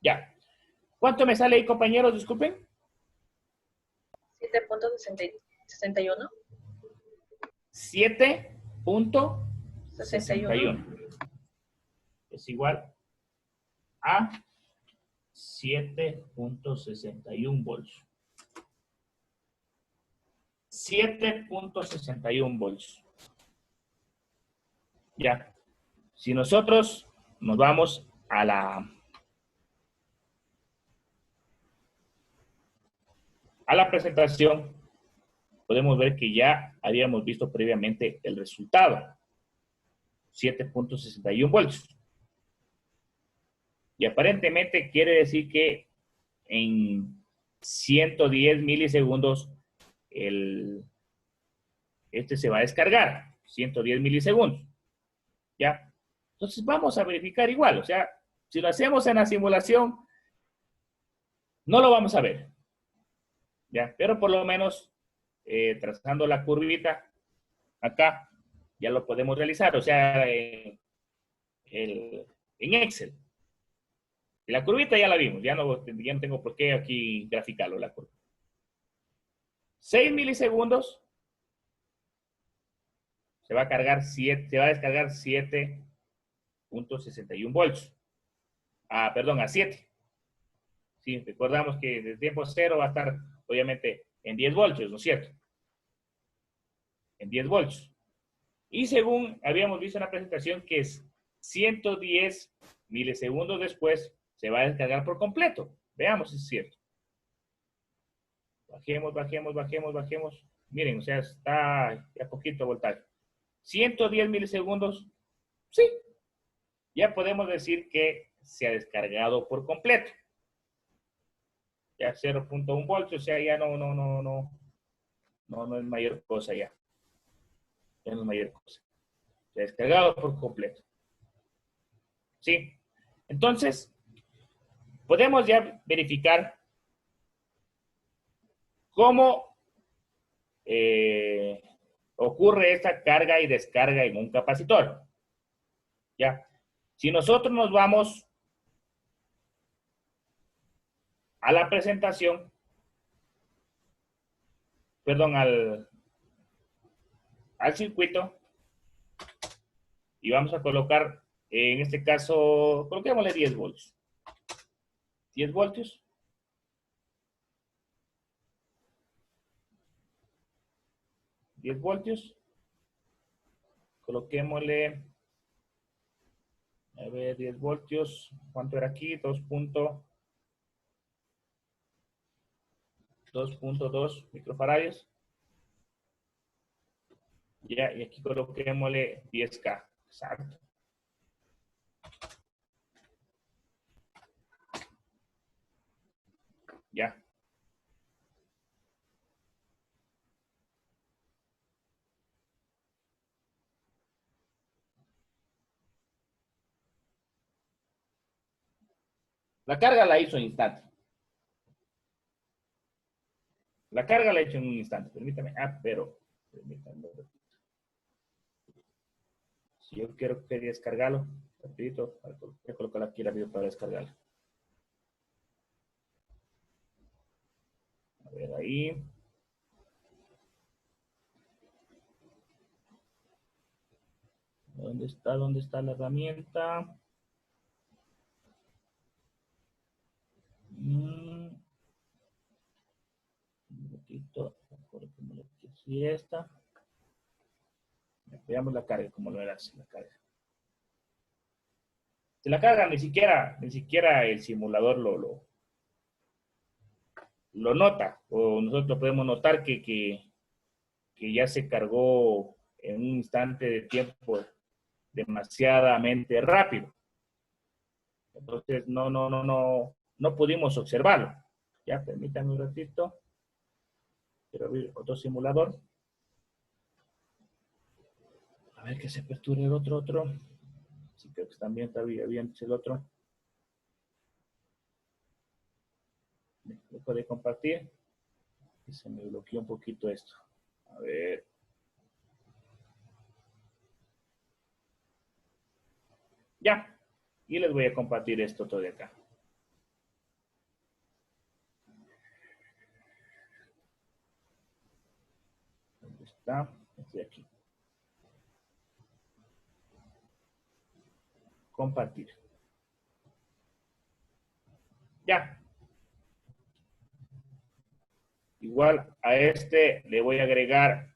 Ya. ¿Cuánto me sale ahí, compañeros? Disculpen. 7.61. 7.61 es igual a 7.61 volts. 7.61 volts. Ya. Si nosotros nos vamos a la presentación, podemos ver que ya habíamos visto previamente el resultado. 7.61 volts. Y aparentemente quiere decir que en 110 milisegundos este se va a descargar. 110 milisegundos. ¿Ya? Entonces vamos a verificar igual. O sea, si lo hacemos en la simulación, no lo vamos a ver. ¿Ya? Pero por lo menos, trazando la curvita acá, ya lo podemos realizar. O sea, en Excel. La curvita ya la vimos, ya no tengo por qué aquí graficarlo, la curva. 6 milisegundos, se va a descargar 7.61 volts. Perdón, a 7. Sí, recordamos que desde tiempo cero va a estar, obviamente, en 10 voltios, ¿no es cierto? En 10 voltios. Y según habíamos visto en la presentación, que es 110 milisegundos después, se va a descargar por completo. Veamos si es cierto. Bajemos. Miren, o sea, está a poquito voltaje. 110 milisegundos, sí. Ya podemos decir que se ha descargado por completo. Ya 0.1 voltios, o sea, ya no es mayor cosa ya. Ya no es mayor cosa. Se ha descargado por completo. ¿Sí? Entonces, podemos ya verificar cómo ocurre esta carga y descarga en un capacitor. ¿Ya? Si nosotros nos vamos a la presentación, perdón, al circuito y vamos a colocar, en este caso, coloquémosle 10 voltios. 10 voltios. Coloquémosle, a ver, 10 voltios. ¿Cuánto era aquí? 2.2 microfarads. Ya, y aquí coloquémosle 10K. Exacto. Ya. La carga la hizo en instante. La carga la he hecho en un instante. Permítame. Pero. Permítame. Si yo quiero que descargarlo, rapidito, voy a colocar aquí la video para descargarlo. A ver ahí. ¿Dónde está? ¿Dónde está la herramienta? Un poquito. Sí, esta. Veamos la carga, como lo era la carga. Si la carga ni siquiera el simulador lo nota, o nosotros podemos notar que ya se cargó en un instante de tiempo demasiadamente rápido. Entonces no pudimos observarlo. Ya, permítanme un ratito. Quiero abrir otro simulador. A ver que se aperture el otro. Sí, creo que también está bien el otro. ¿Me puede compartir? Y se me bloqueó un poquito esto. A ver. Ya. Y les voy a compartir esto todo de acá. ¿Dónde está? Estoy aquí. Compartir. Ya. Igual a este le voy a agregar,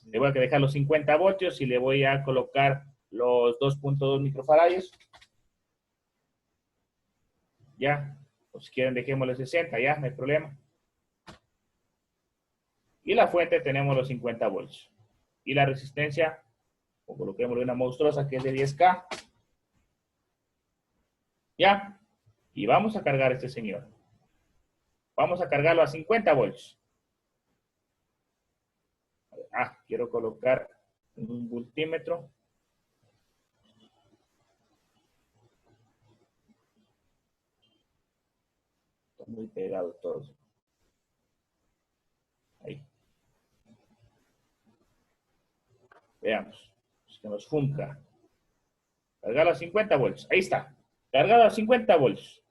le voy a dejar los 50 voltios y le voy a colocar los 2.2 microfarads. Ya. O si quieren dejémosle 60, ya, no hay problema. Y la fuente tenemos los 50 voltios. Y la resistencia, o coloquémosle una monstruosa que es de 10K. Ya. Y vamos a cargar a este señor. Vamos a cargarlo a 50 voltios. Quiero colocar un multímetro. Está muy pegado todo. Ahí. Veamos. Que nos funca. Cargado a 50 voltios. Ahí está. Cargado a 50 voltios.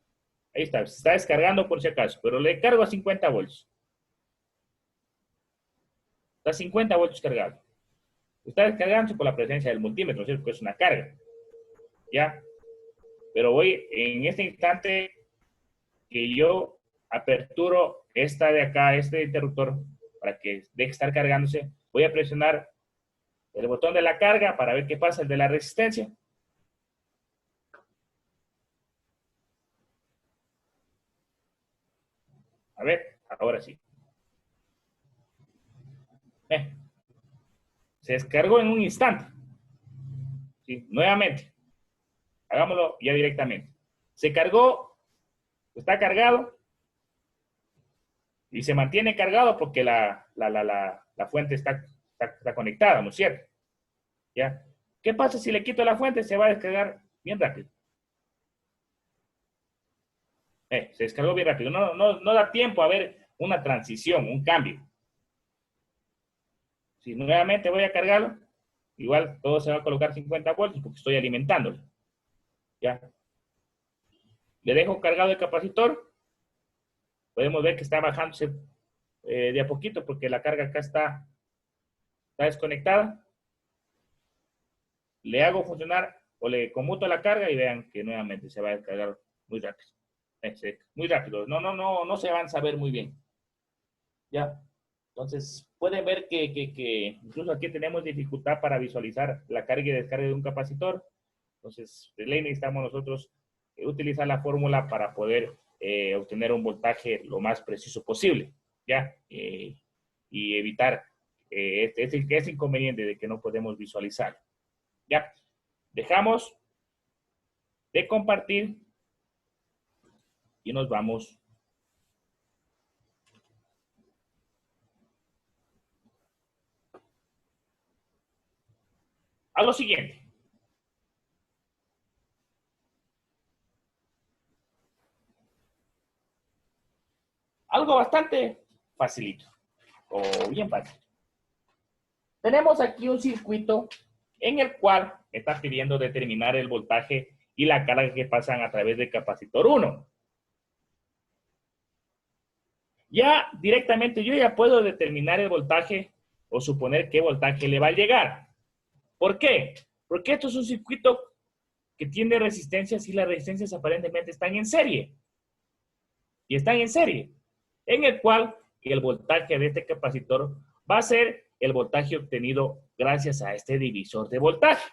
Ahí está. Se está descargando por si acaso. Pero le cargo a 50 voltios. Está a 50 voltios cargado. Está descargándose por la presencia del multímetro, ¿cierto? Que es una carga. ¿Ya? Pero voy en este instante que yo aperturo esta de acá, este interruptor, para que deje de estar cargándose, voy a presionar el botón de la carga para ver qué pasa, el de la resistencia. A ver, ahora sí. Se descargó en un instante. ¿Sí? Nuevamente. Hagámoslo ya directamente. Se cargó, está cargado y se mantiene cargado porque la fuente está conectada, ¿no es cierto? ¿Ya? ¿Qué pasa si le quito la fuente? Se va a descargar bien rápido. Se descargó bien rápido. No da tiempo a ver una transición, un cambio. Si nuevamente voy a cargarlo, igual todo se va a colocar 50 voltios porque estoy alimentándolo. ¿Ya? Le dejo cargado el capacitor. Podemos ver que está bajándose de a poquito porque la carga acá está desconectada. Le hago funcionar o le conmuto la carga y vean que nuevamente se va a descargar muy rápido. Muy rápido. No se van a saber muy bien. Ya. Entonces, pueden ver que incluso aquí tenemos dificultad para visualizar la carga y descarga de un capacitor. Entonces, de ley necesitamos nosotros utilizar la fórmula para poder obtener un voltaje lo más preciso posible, ¿ya? Y evitar este inconveniente de que no podemos visualizar. ¿Ya? Dejamos de compartir y nos vamos a lo siguiente. Algo bastante facilito, o bien fácil. Tenemos aquí un circuito en el cual está pidiendo determinar el voltaje y la carga que pasan a través del capacitor 1. Ya directamente yo ya puedo determinar el voltaje o suponer qué voltaje le va a llegar. ¿Por qué? Porque esto es un circuito que tiene resistencias y las resistencias aparentemente están en serie. Y están en serie. En el cual el voltaje de este capacitor va a ser el voltaje obtenido gracias a este divisor de voltaje.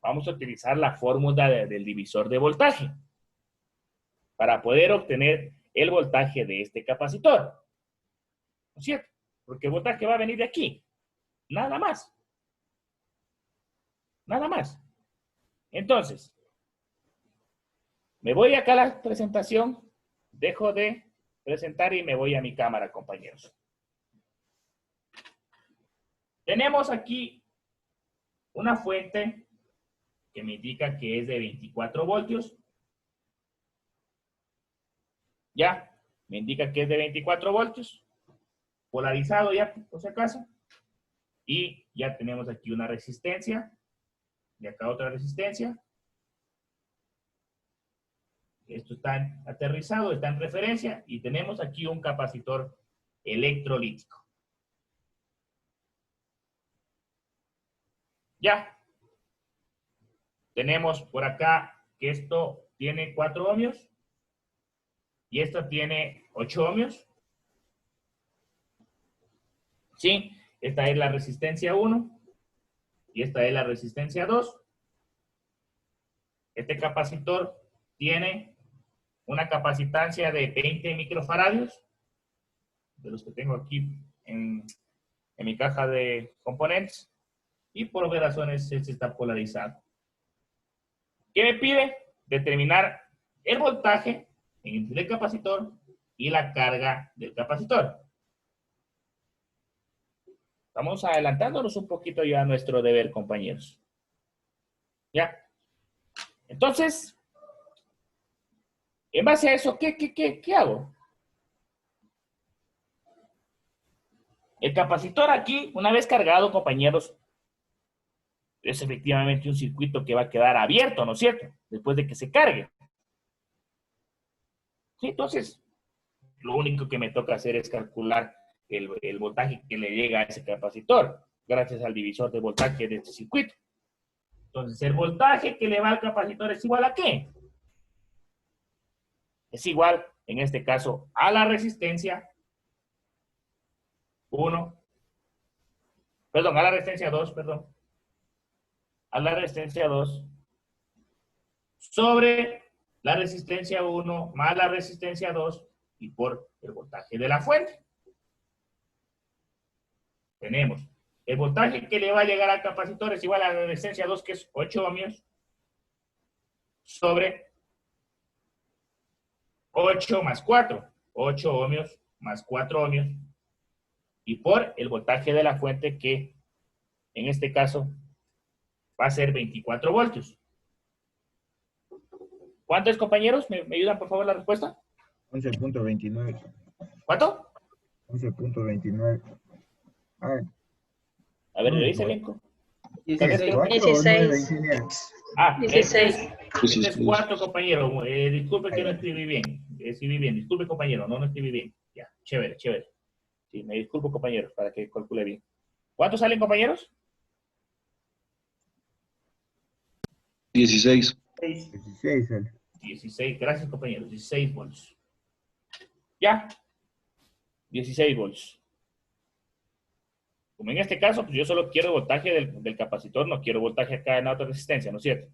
Vamos a utilizar la fórmula del divisor de voltaje para poder obtener el voltaje de este capacitor. ¿No es cierto? Porque el voltaje va a venir de aquí. Nada más. Nada más. Entonces, me voy acá a la presentación, dejo de presentar y me voy a mi cámara, compañeros. Tenemos aquí una fuente que me indica que es de 24 voltios. Ya, me indica que es de 24 voltios. Polarizado ya, por si acaso. Y ya tenemos aquí una resistencia. Y acá otra resistencia. Esto está aterrizado, está en referencia. Y tenemos aquí un capacitor electrolítico. Ya. Tenemos por acá que esto tiene 4 ohmios. Y esto tiene 8 ohmios. ¿Sí? Esta es la resistencia 1. Y esta es la resistencia 2. Este capacitor tiene una capacitancia de 20 microfaradios. De los que tengo aquí en mi caja de componentes. Y por obvias razones este está polarizado. ¿Qué me pide? Determinar el voltaje entre el capacitor y la carga del capacitor. Vamos adelantándonos un poquito ya a nuestro deber, compañeros. ¿Ya? Entonces, en base a eso, ¿qué hago? El capacitor aquí, una vez cargado, compañeros, es efectivamente un circuito que va a quedar abierto, ¿no es cierto? Después de que se cargue. Sí, entonces, lo único que me toca hacer es calcular el voltaje que le llega a ese capacitor, gracias al divisor de voltaje de este circuito. Entonces, el voltaje que le va al capacitor es igual a ¿qué? Es igual, en este caso, a la resistencia 1, perdón, a la resistencia 2, perdón. A la resistencia 2 sobre la resistencia 1 más la resistencia 2 y por el voltaje de la fuente. Tenemos el voltaje que le va a llegar al capacitor es igual a la resistencia 2, que es 8 ohmios, sobre 8 más 4. 8 ohmios más 4 ohmios. Y por el voltaje de la fuente que, en este caso, va a ser 24 voltios. ¿Cuánto es, compañeros? ¿Me ayudan, por favor, la respuesta? 11.29. ¿Cuánto? 11.29. A ver, revise bien. 16. 16. Ah, 16. Es 4, compañero. Disculpe que no escribí bien. Disculpe, compañero, no escribí bien. Ya, chévere, chévere. Sí, me disculpo, compañeros, para que calcule bien. ¿Cuántos salen, compañeros? 16. 16 sale. 16, gracias, compañeros. 16 volts. Ya, 16 volts. Como en este caso, pues yo solo quiero voltaje del capacitor, no quiero voltaje acá en alta resistencia, ¿no es cierto?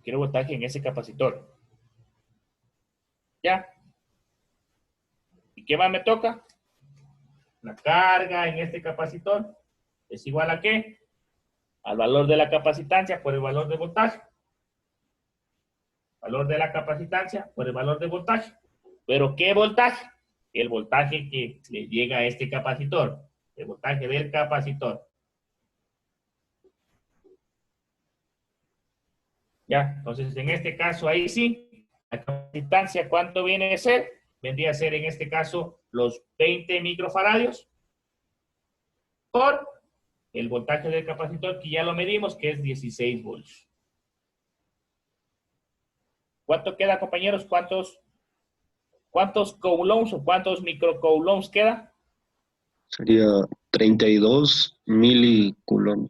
Quiero voltaje en ese capacitor. Ya. ¿Y qué más me toca? La carga en este capacitor es igual a ¿qué? Al valor de la capacitancia por el valor de voltaje. Valor de la capacitancia por el valor de voltaje. ¿Pero qué voltaje? El voltaje que le llega a este capacitor. El voltaje del capacitor. Ya, entonces en este caso ahí sí, la capacitancia, ¿cuánto viene a ser? Vendría a ser en este caso los 20 microfaradios por el voltaje del capacitor que ya lo medimos, que es 16 volts. ¿Cuánto queda, compañeros? ¿Cuántos coulombs o cuántos microcoulombs queda? Sería 32 milicoulomb.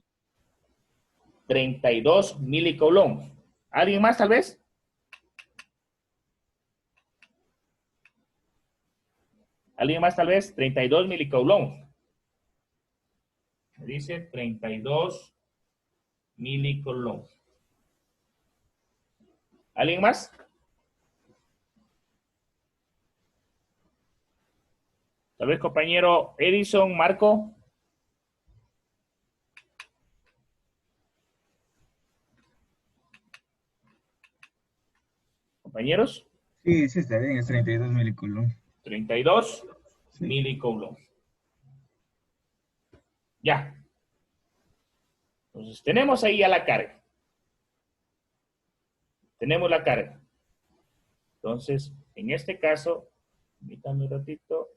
32 milicoulombs. ¿Alguien más, tal vez? ¿Alguien más, tal vez? 32 milicoulombs. Me dice 32 milicoulombs. ¿Alguien más? Tal vez, compañero Edison, Marco. Compañeros, Sí, sí está bien, es 32 milicoulomb. 32 Sí. milicoulombs. Ya. Entonces, tenemos ahí ya la carga. Tenemos la carga. Entonces, en este caso, permítanme un ratito.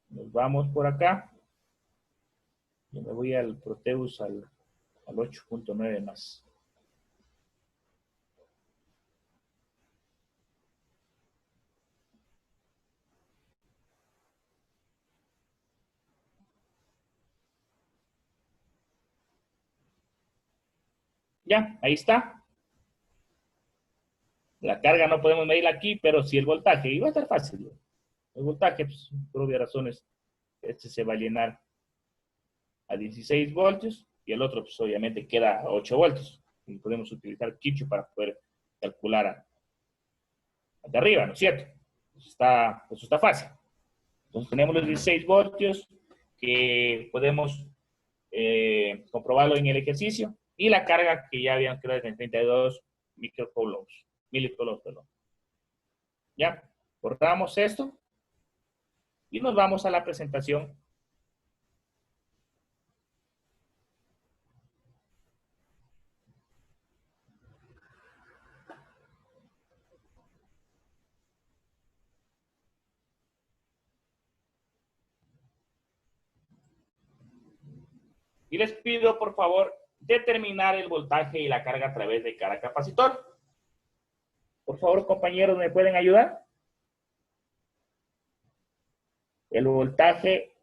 Nos vamos por acá. Yo me voy al Proteus al 8.9 más. Ya, ahí está. La carga no podemos medirla aquí, pero sí el voltaje. Y va a estar fácil. El voltaje, pues, por obvias razones, este se va a llenar a 16 voltios y el otro, pues, obviamente, queda a 8 voltios. Y podemos utilizar Kirchhoff para poder calcular de arriba, ¿no es cierto? Eso está fácil. Entonces tenemos los 16 voltios que podemos comprobarlo en el ejercicio y la carga que ya habíamos creado en 32 milicoulombs, perdón. Ya, cortamos esto y nos vamos a la presentación. Y les pido, por favor, determinar el voltaje y la carga a través de cada capacitor. Por favor, compañeros, ¿me pueden ayudar? El voltaje,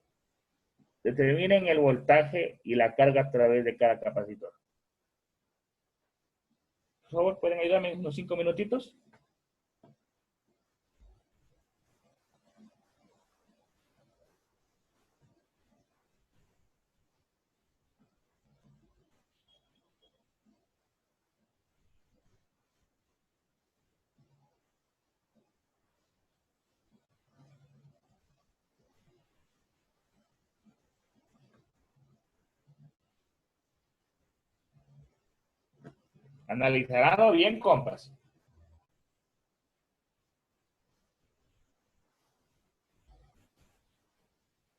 determinen el voltaje y la carga a través de cada capacitor. Por favor, ¿pueden ayudarme en unos 5 minutitos? Analizarán bien, compas.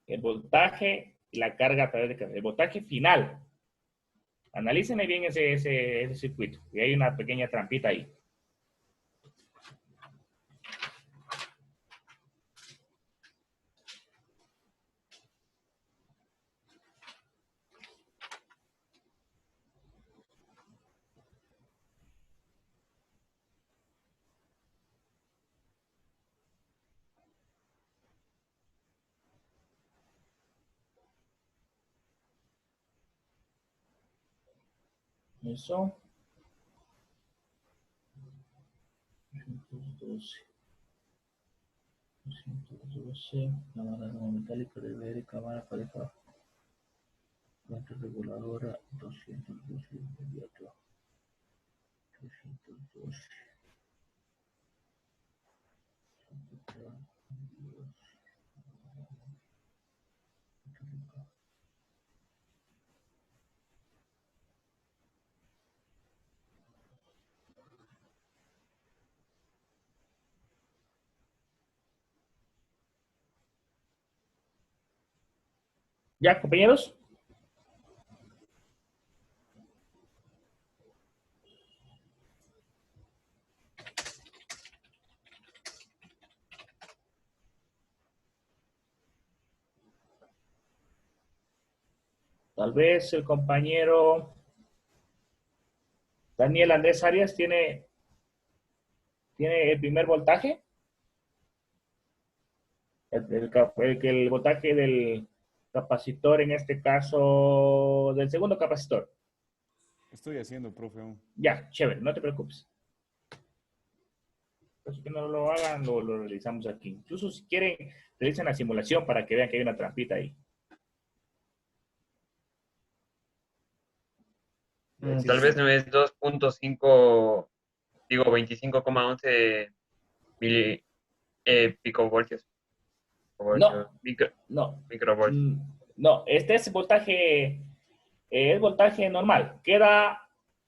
El voltaje y la carga a través de el voltaje final. Analícenme bien ese circuito. Y hay una pequeña trampita ahí. Eso. 212. 212. Cámara no metálica de ver, cámara pareja. Fuente reguladora 212 inmediato. 312. ¿Ya, compañeros? Tal vez el compañero Daniel Andrés Arias tiene el primer voltaje. El voltaje del capacitor, en este caso, del segundo capacitor. Estoy haciendo, profe, aún. Ya, chévere, no te preocupes. Pues que no lo hagan, lo realizamos aquí. Incluso si quieren, realicen la simulación para que vean que hay una trampita ahí. Tal vez no es 2.5, digo 25,11 picovoltios. No, no. Microvoltios. No, este es voltaje normal.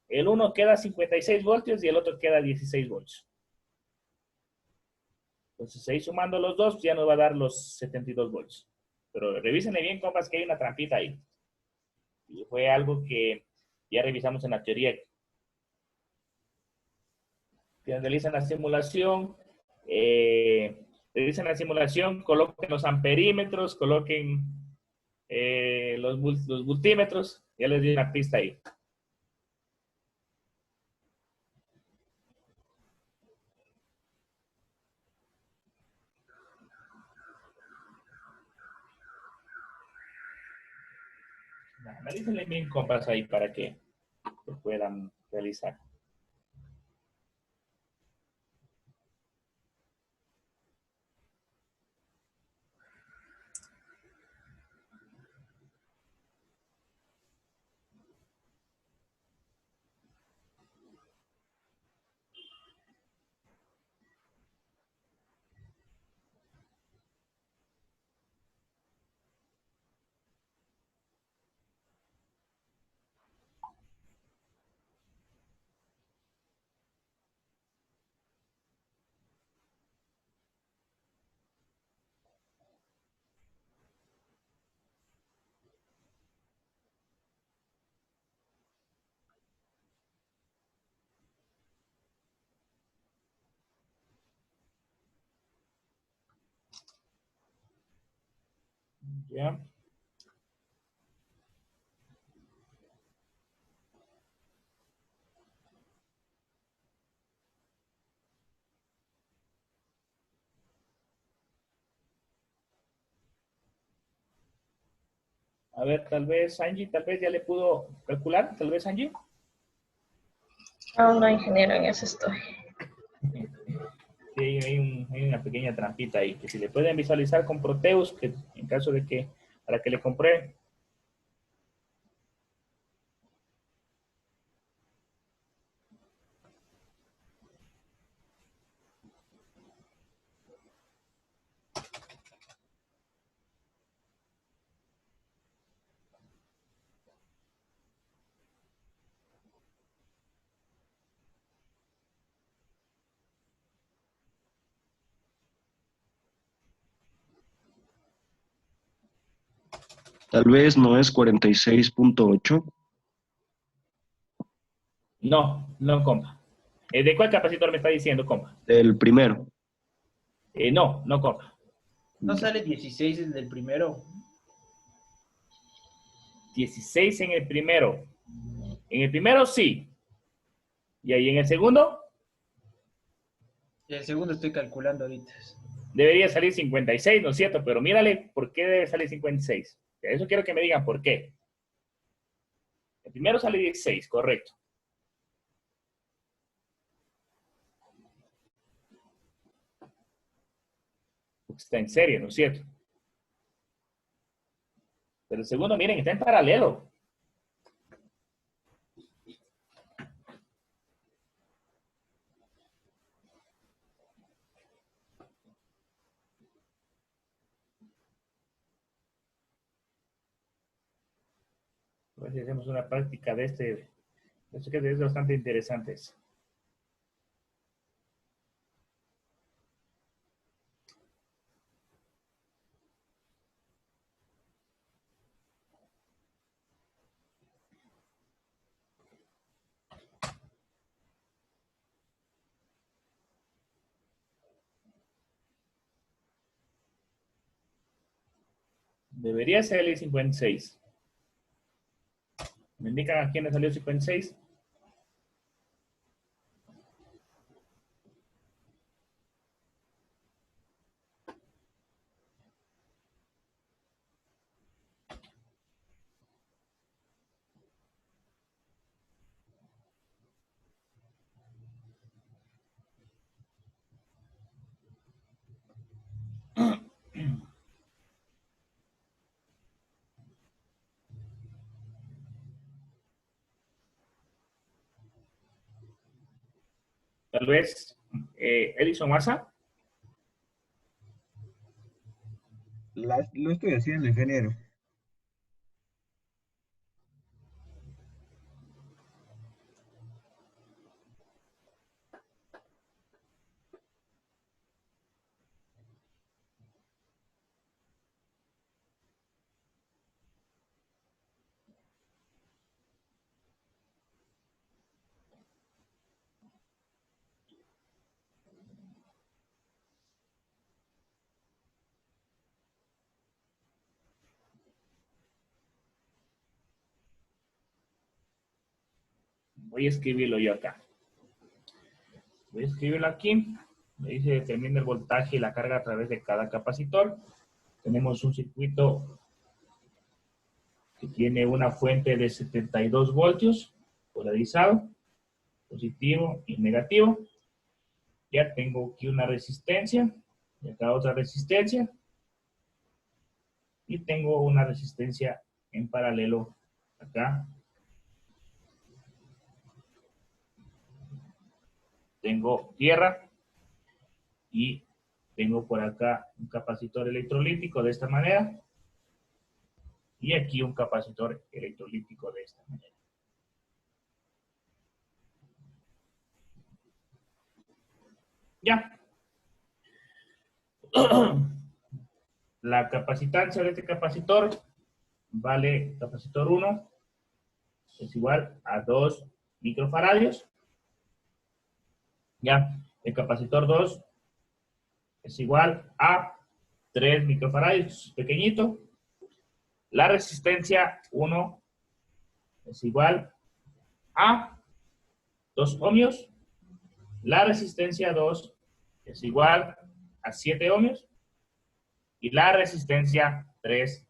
El uno queda 56 voltios y el otro queda 16 voltios. Entonces, ahí sumando los dos, ya nos va a dar los 72 voltios. Pero revísenle bien, compas, que hay una trampita ahí. Y fue algo que ya revisamos en la teoría. Que realizan la simulación, coloquen los amperímetros, coloquen los multímetros. Ya les di una pista ahí. Analícenle bien, compas, ahí para que lo puedan realizar. ¿Ya? A ver, tal vez Angie, tal vez ya le pudo calcular, tal vez Angie. Aún no, ingeniero, en eso estoy. Sí, hay una pequeña trampita ahí, que si le pueden visualizar con Proteus, que en caso de que, para que le comprueben. Tal vez no es 46.8. No, no, compa. ¿De cuál capacitor me está diciendo, compa? Del primero. No, no, compa. No sale 16 el del primero. 16 en el primero. En el primero sí. ¿Y ahí en el segundo? Y el segundo estoy calculando ahorita. Debería salir 56, ¿no es cierto? Pero mírale, ¿por qué debe salir 56? Eso quiero que me digan por qué. El primero sale 16, correcto. porque está en serie, ¿no es cierto? Pero el segundo, miren, está en paralelo. A ver si hacemos una práctica de este. Esto que es bastante interesante. Debería ser el 56. ¿Me indican a quién le salió 56? Tal vez Edison Massa. Lo estoy haciendo, ingeniero. Voy a escribirlo yo acá. Voy a escribirlo aquí. Me dice determina el voltaje y la carga a través de cada capacitor. Tenemos un circuito que tiene una fuente de 72 voltios, polarizado, positivo y negativo. Ya tengo aquí una resistencia, y acá otra resistencia. Y tengo una resistencia en paralelo acá. Tengo tierra y tengo por acá un capacitor electrolítico de esta manera y aquí un capacitor electrolítico de esta manera. Ya. La capacitancia de este capacitor vale, capacitor 1 es igual a 2 microfaradios. Ya, el capacitor 2 es igual a 3 microfaradios, pequeñito. La resistencia 1 es igual a 2 ohmios. La resistencia 2 es igual a 7 ohmios. Y la resistencia 3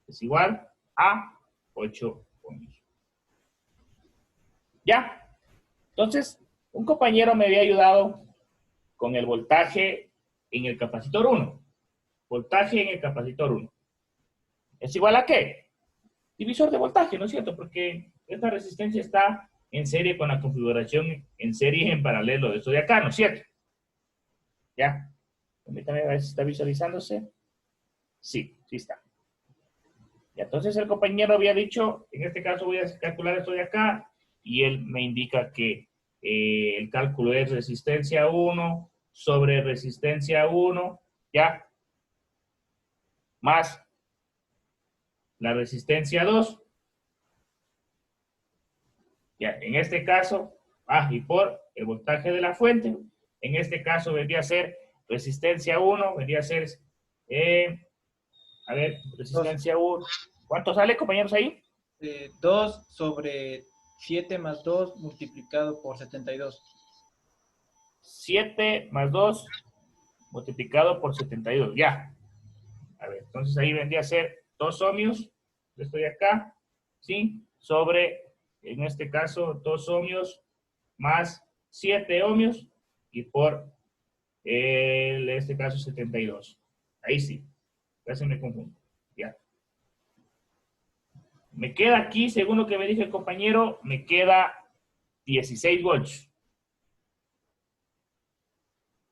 es igual a 8 ohmios. ¿Ya? Entonces, un compañero me había ayudado con el voltaje en el capacitor 1. Voltaje en el capacitor 1. ¿Es igual a qué? Divisor de voltaje, ¿no es cierto? Porque esta resistencia está en serie con la configuración en serie y en paralelo de esto de acá, ¿no es cierto? ¿Ya? Permítame ver si está visualizándose. Sí, sí está. Y entonces el compañero había dicho, en este caso voy a calcular esto de acá, y él me indica que el cálculo es resistencia 1 sobre resistencia 1, ¿ya? Más la resistencia 2. Ya, en este caso, y por el voltaje de la fuente, en este caso vendría a ser resistencia 1, vendría a ser, a ver, resistencia 1. ¿Cuánto sale, compañeros, ahí? 2 sobre 7 más 2 multiplicado por 72. 7 más 2 multiplicado por 72, ya. A ver, entonces ahí vendría a ser 2 ohmios, esto de acá, ¿sí? Sobre, en este caso, 2 ohmios más 7 ohmios y por En este caso 72. Ahí sí. Casi me confundo. Ya. Me queda aquí, según lo que me dijo el compañero, me queda 16 volts.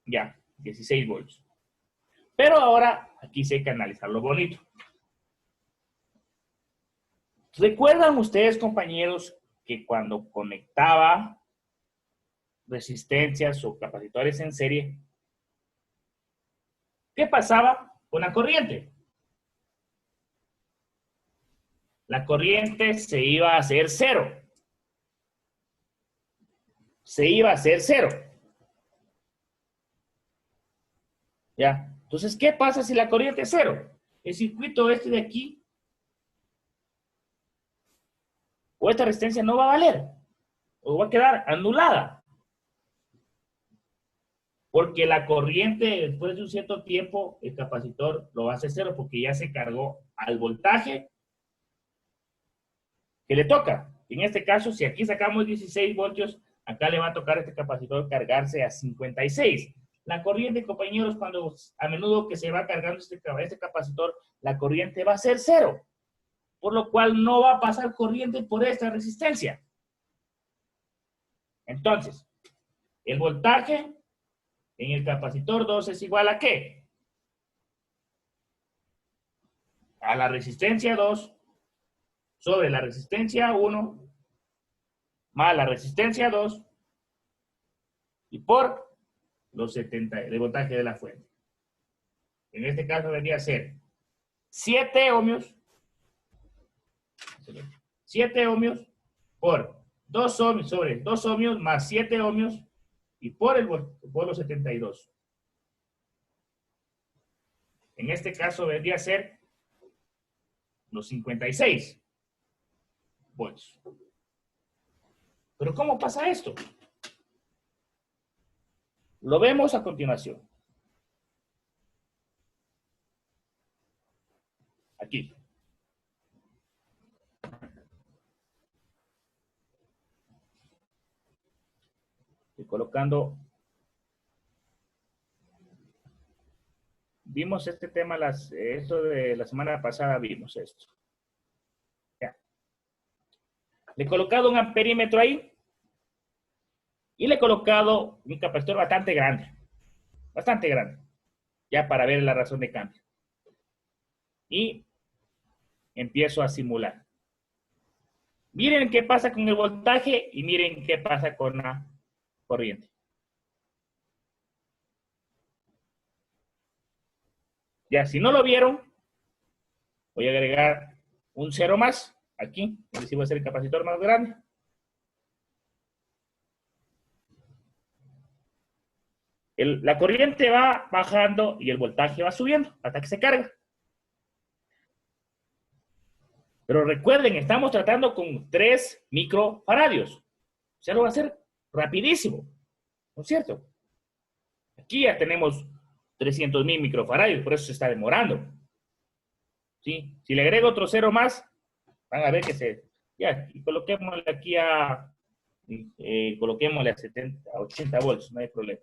Ya, 16 volts. Pero ahora, aquí sí hay que analizarlo bonito. ¿Recuerdan ustedes, compañeros, que cuando conectaba resistencias o capacitores en serie, qué pasaba con la corriente? La corriente se iba a hacer cero. Se iba a hacer cero. ¿Ya? Entonces, ¿qué pasa si la corriente es cero? El circuito este de aquí, o esta resistencia no va a valer, o va a quedar anulada. Porque la corriente, después de un cierto tiempo, el capacitor lo va a hacer cero, porque ya se cargó al voltaje que le toca. En este caso, si aquí sacamos 16 voltios, acá le va a tocar a este capacitor cargarse a 56. La corriente, compañeros, cuando a menudo que se va cargando este capacitor, la corriente va a ser cero, por lo cual no va a pasar corriente por esta resistencia. Entonces, el voltaje en el capacitor 2 es igual a ¿qué? A la resistencia 2 sobre la resistencia 1 más la resistencia 2 y por los 70 de voltaje de la fuente. En este caso vendría a ser 7 ohmios. 7 ohmios por 2 ohmios sobre 2 ohmios más 7 ohmios y por los 72. En este caso vendría a ser los 56 volts. Pero ¿cómo pasa esto? Lo vemos a continuación. Aquí. Estoy colocando. Vimos este tema, esto de la semana pasada vimos esto. Ya. Le he colocado un amperímetro ahí. Y le he colocado un capacitor bastante grande. Bastante grande. Ya para ver la razón de cambio. Y empiezo a simular. Miren qué pasa con el voltaje y miren qué pasa con la corriente. Ya, si no lo vieron, voy a agregar un 0 más aquí. Así va a ser el capacitor más grande. La corriente va bajando y el voltaje va subiendo hasta que se carga. Pero recuerden, estamos tratando con 3 microfaradios. O sea, lo va a hacer rapidísimo. ¿No es cierto? Aquí ya tenemos 300.000 microfaradios, por eso se está demorando. ¿Sí? Si le agrego otro 0 más, van a ver que ya, y coloquémosle aquí coloquémosle a 80 volts, no hay problema.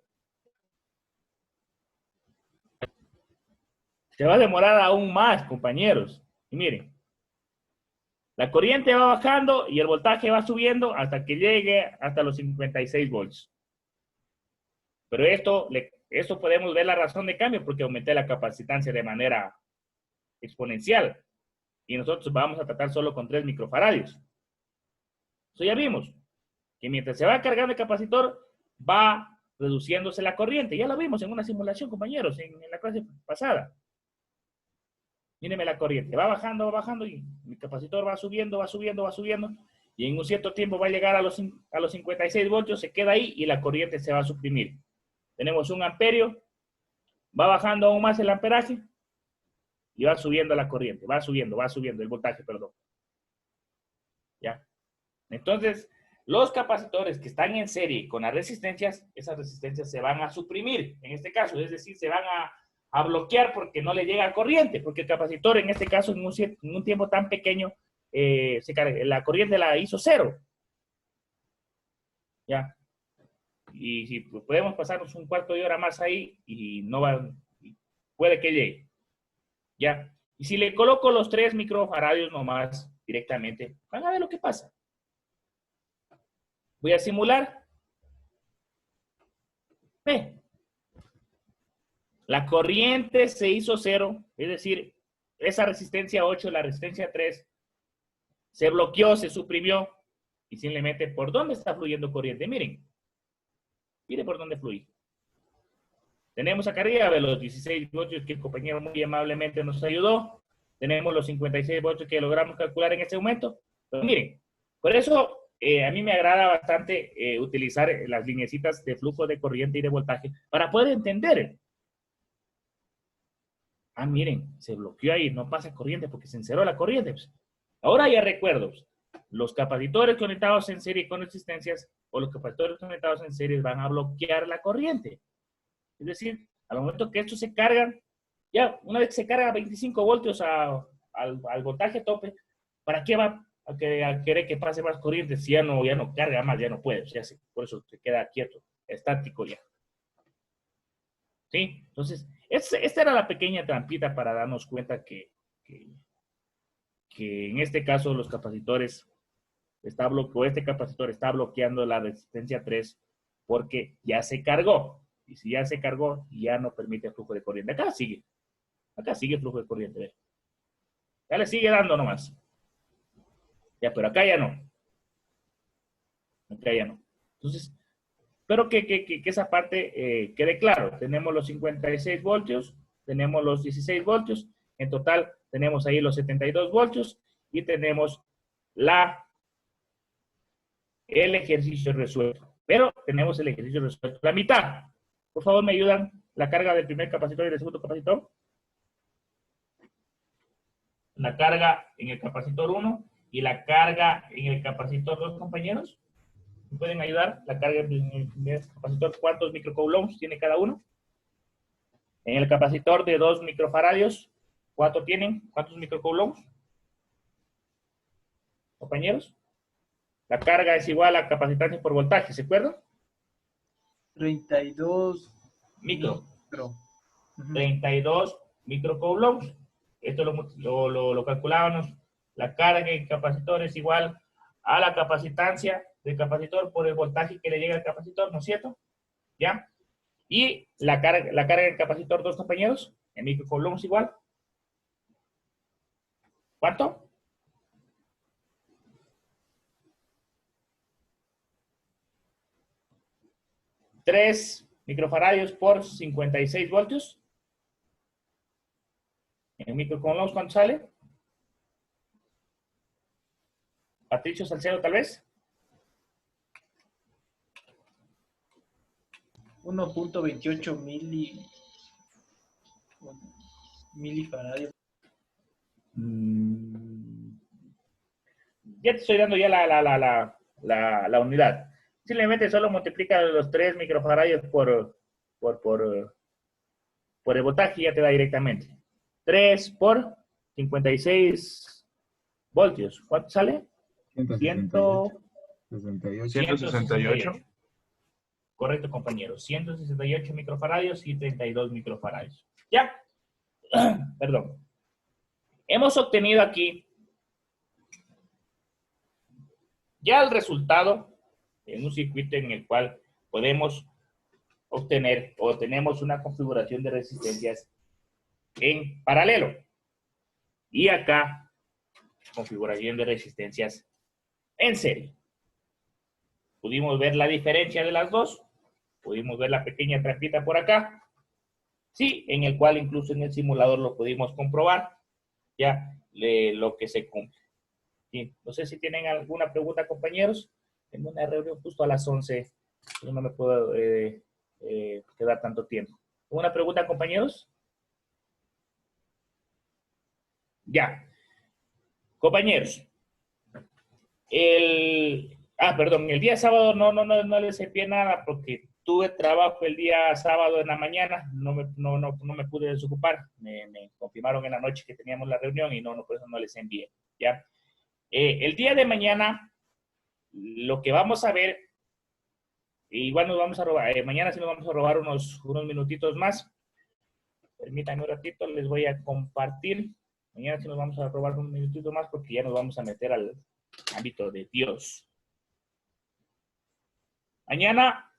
Se va a demorar aún más, compañeros. Y miren, la corriente va bajando y el voltaje va subiendo hasta que llegue hasta los 56 volts. Pero esto podemos ver la razón de cambio porque aumenté la capacitancia de manera exponencial. Y nosotros vamos a tratar solo con 3 microfaradios. Eso ya vimos. Que mientras se va cargando el capacitor, va reduciéndose la corriente. Ya lo vimos en una simulación, compañeros, en la clase pasada. Mírenme la corriente, va bajando y el capacitor va subiendo, y en un cierto tiempo va a llegar a los 56 voltios, se queda ahí y la corriente se va a suprimir. Tenemos 1 amperio, va bajando aún más el amperaje y va subiendo la corriente, va subiendo el voltaje, perdón. ¿Ya? Entonces, los capacitores que están en serie con las resistencias, esas resistencias se van a suprimir, en este caso, es decir, se van a bloquear porque no le llega corriente, porque el capacitor en este caso en un tiempo tan pequeño la corriente la hizo 0. ¿Ya? y si podemos pasarnos un cuarto de hora más ahí y no va, puede que llegue. ¿Ya? Y si le coloco los 3 microfaradios nomás directamente, van a ver lo que pasa. Voy a simular. Ve. La corriente se hizo 0, es decir, esa resistencia 8, la resistencia 3, se bloqueó, se suprimió, y simplemente, ¿por dónde está fluyendo corriente? Miren. Miren por dónde fluye. Tenemos acá arriba de los 16 voltios que el compañero muy amablemente nos ayudó. Tenemos los 56 voltios que logramos calcular en este momento. Pero miren, por eso a mí me agrada bastante utilizar las lineecitas de flujo de corriente y de voltaje para poder entender. Ah, miren, se bloqueó ahí, no pasa corriente porque se encerró la corriente. Ahora ya recuerdo, los capacitores conectados en serie con resistencias o los capacitores conectados en serie van a bloquear la corriente. Es decir, al momento que estos se cargan, ya una vez que se carga 25 voltios al voltaje tope, ¿para qué va a querer que pase más corriente si ya no carga más, ya no puede? O sea, por eso se queda quieto, estático ya. ¿Sí? Entonces, esta era la pequeña trampita para darnos cuenta que en este caso los capacitores este capacitor está bloqueando la resistencia 3 porque ya se cargó. Y si ya se cargó, ya no permite flujo de corriente. Acá sigue el flujo de corriente. ¿Ve? Ya le sigue dando nomás. Ya, pero acá ya no. Acá ya no. Entonces, espero que esa parte quede claro. Tenemos los 56 voltios, tenemos los 16 voltios. En total, tenemos ahí los 72 voltios y tenemos el ejercicio resuelto. Pero tenemos el ejercicio resuelto. La mitad. Por favor, ¿me ayudan? La carga del primer capacitor y del segundo capacitor. La carga en el capacitor 1 y la carga en el capacitor 2, compañeros. ¿Me pueden ayudar? La carga en el primer capacitor, ¿cuántos microcoulombs tiene cada uno? En el capacitor de 2 microfaradios, ¿cuántos microcoulombs? Compañeros. La carga es igual a capacitancia por voltaje, ¿se acuerdan? 32 micro. Ujú. 32 microcoulombs. Esto lo calculábamos. La carga en capacitor es igual a la capacitancia del capacitor por el voltaje que le llega al capacitor, ¿no es cierto? ¿Ya? Y la carga del capacitor 2, compañeros, en microcoulombs igual. ¿Cuánto? ¿3 microfaradios por 56 voltios? ¿En microcoulombs cuánto sale? Patricio Salcedo, tal vez. 1.28 milifaradios. Ya te estoy dando ya la unidad. Simplemente solo multiplica los 3 microfaradios por el voltaje y ya te da directamente. 3 por 56 voltios. ¿Cuánto sale? 168. Correcto, compañeros. 168 microfaradios y 32 microfaradios. ¿Ya? Perdón. Hemos obtenido aquí ya el resultado en un circuito en el cual podemos obtener o tenemos una configuración de resistencias en paralelo. Y acá, configuración de resistencias en serie. Pudimos ver la diferencia de las dos. Pudimos ver la pequeña trampita por acá. Sí, en el cual incluso en el simulador lo pudimos comprobar. Ya, lo que se cumple. Sí, no sé si tienen alguna pregunta, compañeros. Tengo una reunión justo a las 11. Yo no me puedo quedar tanto tiempo. ¿Una pregunta, compañeros? Ya. Compañeros. Perdón, el día sábado no les envié nada porque tuve trabajo el día sábado en la mañana, no me pude desocupar, me confirmaron en la noche que teníamos la reunión y por eso no les envié, ¿ya? El día de mañana, lo que vamos a ver Igual nos vamos a robar, mañana sí nos vamos a robar unos minutitos más. Permítanme un ratito, les voy a compartir. Mañana sí nos vamos a robar un minutito más porque ya nos vamos a meter al ámbito de Dios. Mañana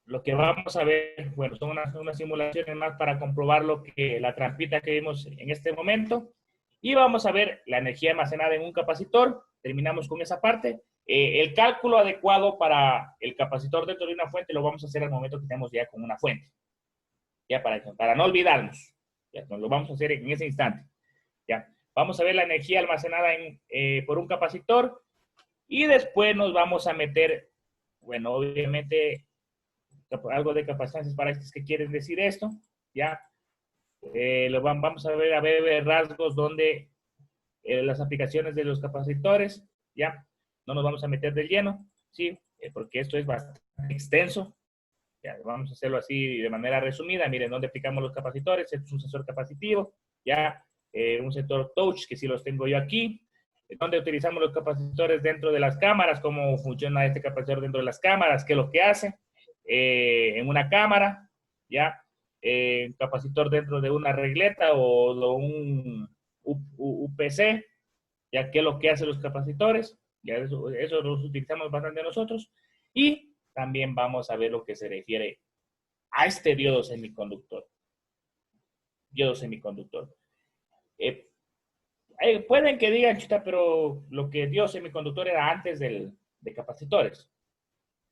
lo que vamos a ver, bueno, son unas simulaciones más para comprobar la trampita que vimos en este momento. Y vamos a ver la energía almacenada en un capacitor. Terminamos con esa parte. El cálculo adecuado para el capacitor dentro de una fuente lo vamos a hacer al momento que estemos ya con una fuente. Ya para no olvidarnos. Ya, lo vamos a hacer en ese instante. Ya. Vamos a ver la energía almacenada por un capacitor. Y después nos vamos a meter, bueno, obviamente, algo de capacidades para estos que quieren decir esto. Ya. Vamos a ver rasgos donde las aplicaciones de los capacitores. Ya. No nos vamos a meter de lleno, ¿sí? Porque esto es bastante extenso. Ya, vamos a hacerlo así de manera resumida. Miren, ¿dónde aplicamos los capacitores? Esto es un sensor capacitivo, ya. Un sensor touch, que sí los tengo yo aquí. ¿Dónde utilizamos los capacitores dentro de las cámaras? ¿Cómo funciona este capacitor dentro de las cámaras? ¿Qué es lo que hace? En una cámara, ya. Capacitor dentro de una regleta o de un UPC, ya. ¿Qué es lo que hacen los capacitores? Ya eso los utilizamos bastante nosotros. Y también vamos a ver lo que se refiere a este diodo semiconductor. Diodo semiconductor. Pueden que digan, chuta, pero lo que diodo semiconductor era antes de capacitores.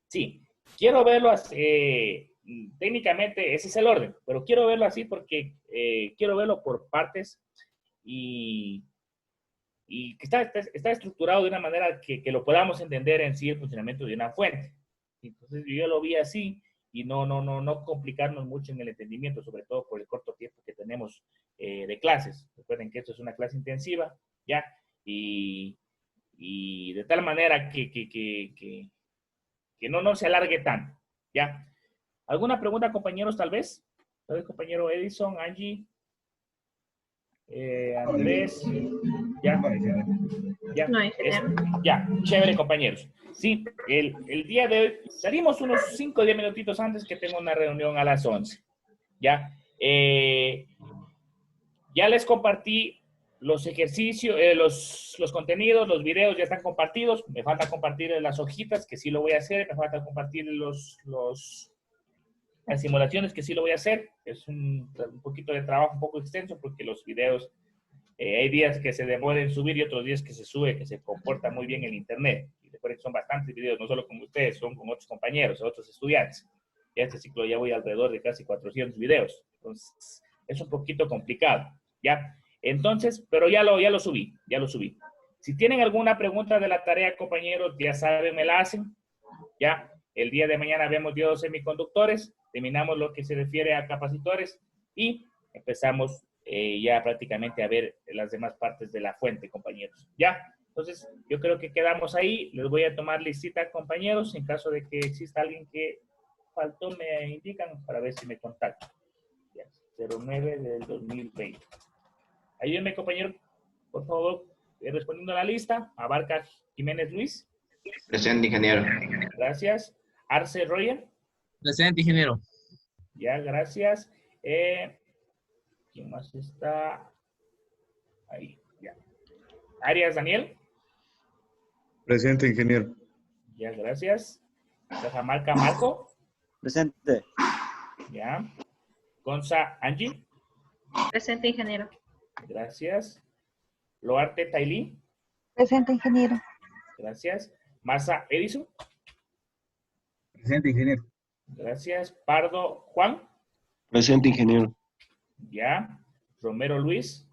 Sí, quiero verlo así, técnicamente ese es el orden, pero quiero verlo así porque quiero verlo por partes y que está estructurado de una manera que lo podamos entender en sí el funcionamiento de una fuente. Entonces yo lo vi así y no complicarnos mucho en el entendimiento, sobre todo por el corto tiempo que tenemos de clases. Recuerden que esto es una clase intensiva, ¿ya? Y de tal manera que no se alargue tanto, ¿ya? ¿Alguna pregunta, compañeros, tal vez? Tal vez, compañero Edison, Angie, Andrés, ¿ya? ¿Ya? No, ingeniero. Ya, chévere, compañeros. Sí, el día de hoy salimos unos 5 o 10 minutitos antes que tengo una reunión a las 11. ¿Ya? Ya les compartí los ejercicios, los contenidos, los videos ya están compartidos. Me falta compartir las hojitas, que sí lo voy a hacer. Me falta compartir las simulaciones, que sí lo voy a hacer. Es un poquito de trabajo un poco extenso porque los videos, hay días que se demoran en subir y otros días que se sube, que se comporta muy bien el internet. Y recuerden que son bastantes videos, no solo con ustedes, son con otros compañeros, otros estudiantes. Ya este ciclo ya voy alrededor de casi 400 videos. Entonces, es un poquito complicado, ¿ya? Entonces, pero ya lo subí. Si tienen alguna pregunta de la tarea, compañeros, ya saben, me la hacen, ¿ya? El día de mañana vemos diodos semiconductores, terminamos lo que se refiere a capacitores y empezamos ya prácticamente a ver las demás partes de la fuente, compañeros, ¿ya? Entonces, yo creo que quedamos ahí. Les voy a tomar listita, compañeros, en caso de que exista alguien que faltó, me indican para ver si me contactan. 09 del 2020. Ayúdenme, compañero, por favor, respondiendo a la lista. Abarca Jiménez Luis. Presente, ingeniero. Gracias. Arce Royer. Presente, ingeniero. Ya, gracias. ¿Quién más está? Ahí, ya. Arias Daniel. Presente, ingeniero. Ya, gracias. Cajamarca Marco. Presente. Ya. Gonza Angie. Presente, ingeniero. Gracias. Loarte Tailí. Presente, ingeniero. Gracias. Masa Edison. Presente, ingeniero. Gracias. Pardo Juan. Presente, ingeniero. Ya. Romero Luis.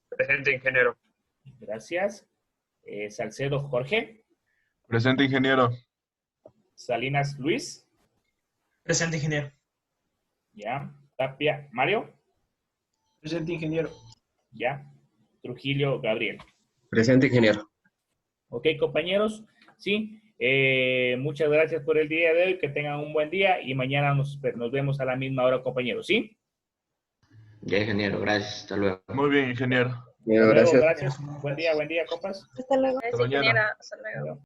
Presente, ingeniero. Gracias. Salcedo Jorge. Presente, ingeniero. Salinas Luis. Presente, ingeniero. Ya. Tapia Mario. Presente, ingeniero. Ya. Trujillo Gabriel. Presente, ingeniero. Ok, compañeros. Sí. Muchas gracias por el día de hoy. Que tengan un buen día y mañana nos vemos a la misma hora, compañeros. ¿Sí? Ya, ingeniero. Gracias. Hasta luego. Muy bien, ingeniero. Ingeniero, gracias. Gracias. Buen día, compas. Hasta luego. Gracias, mañana. ingeniera. Hasta luego.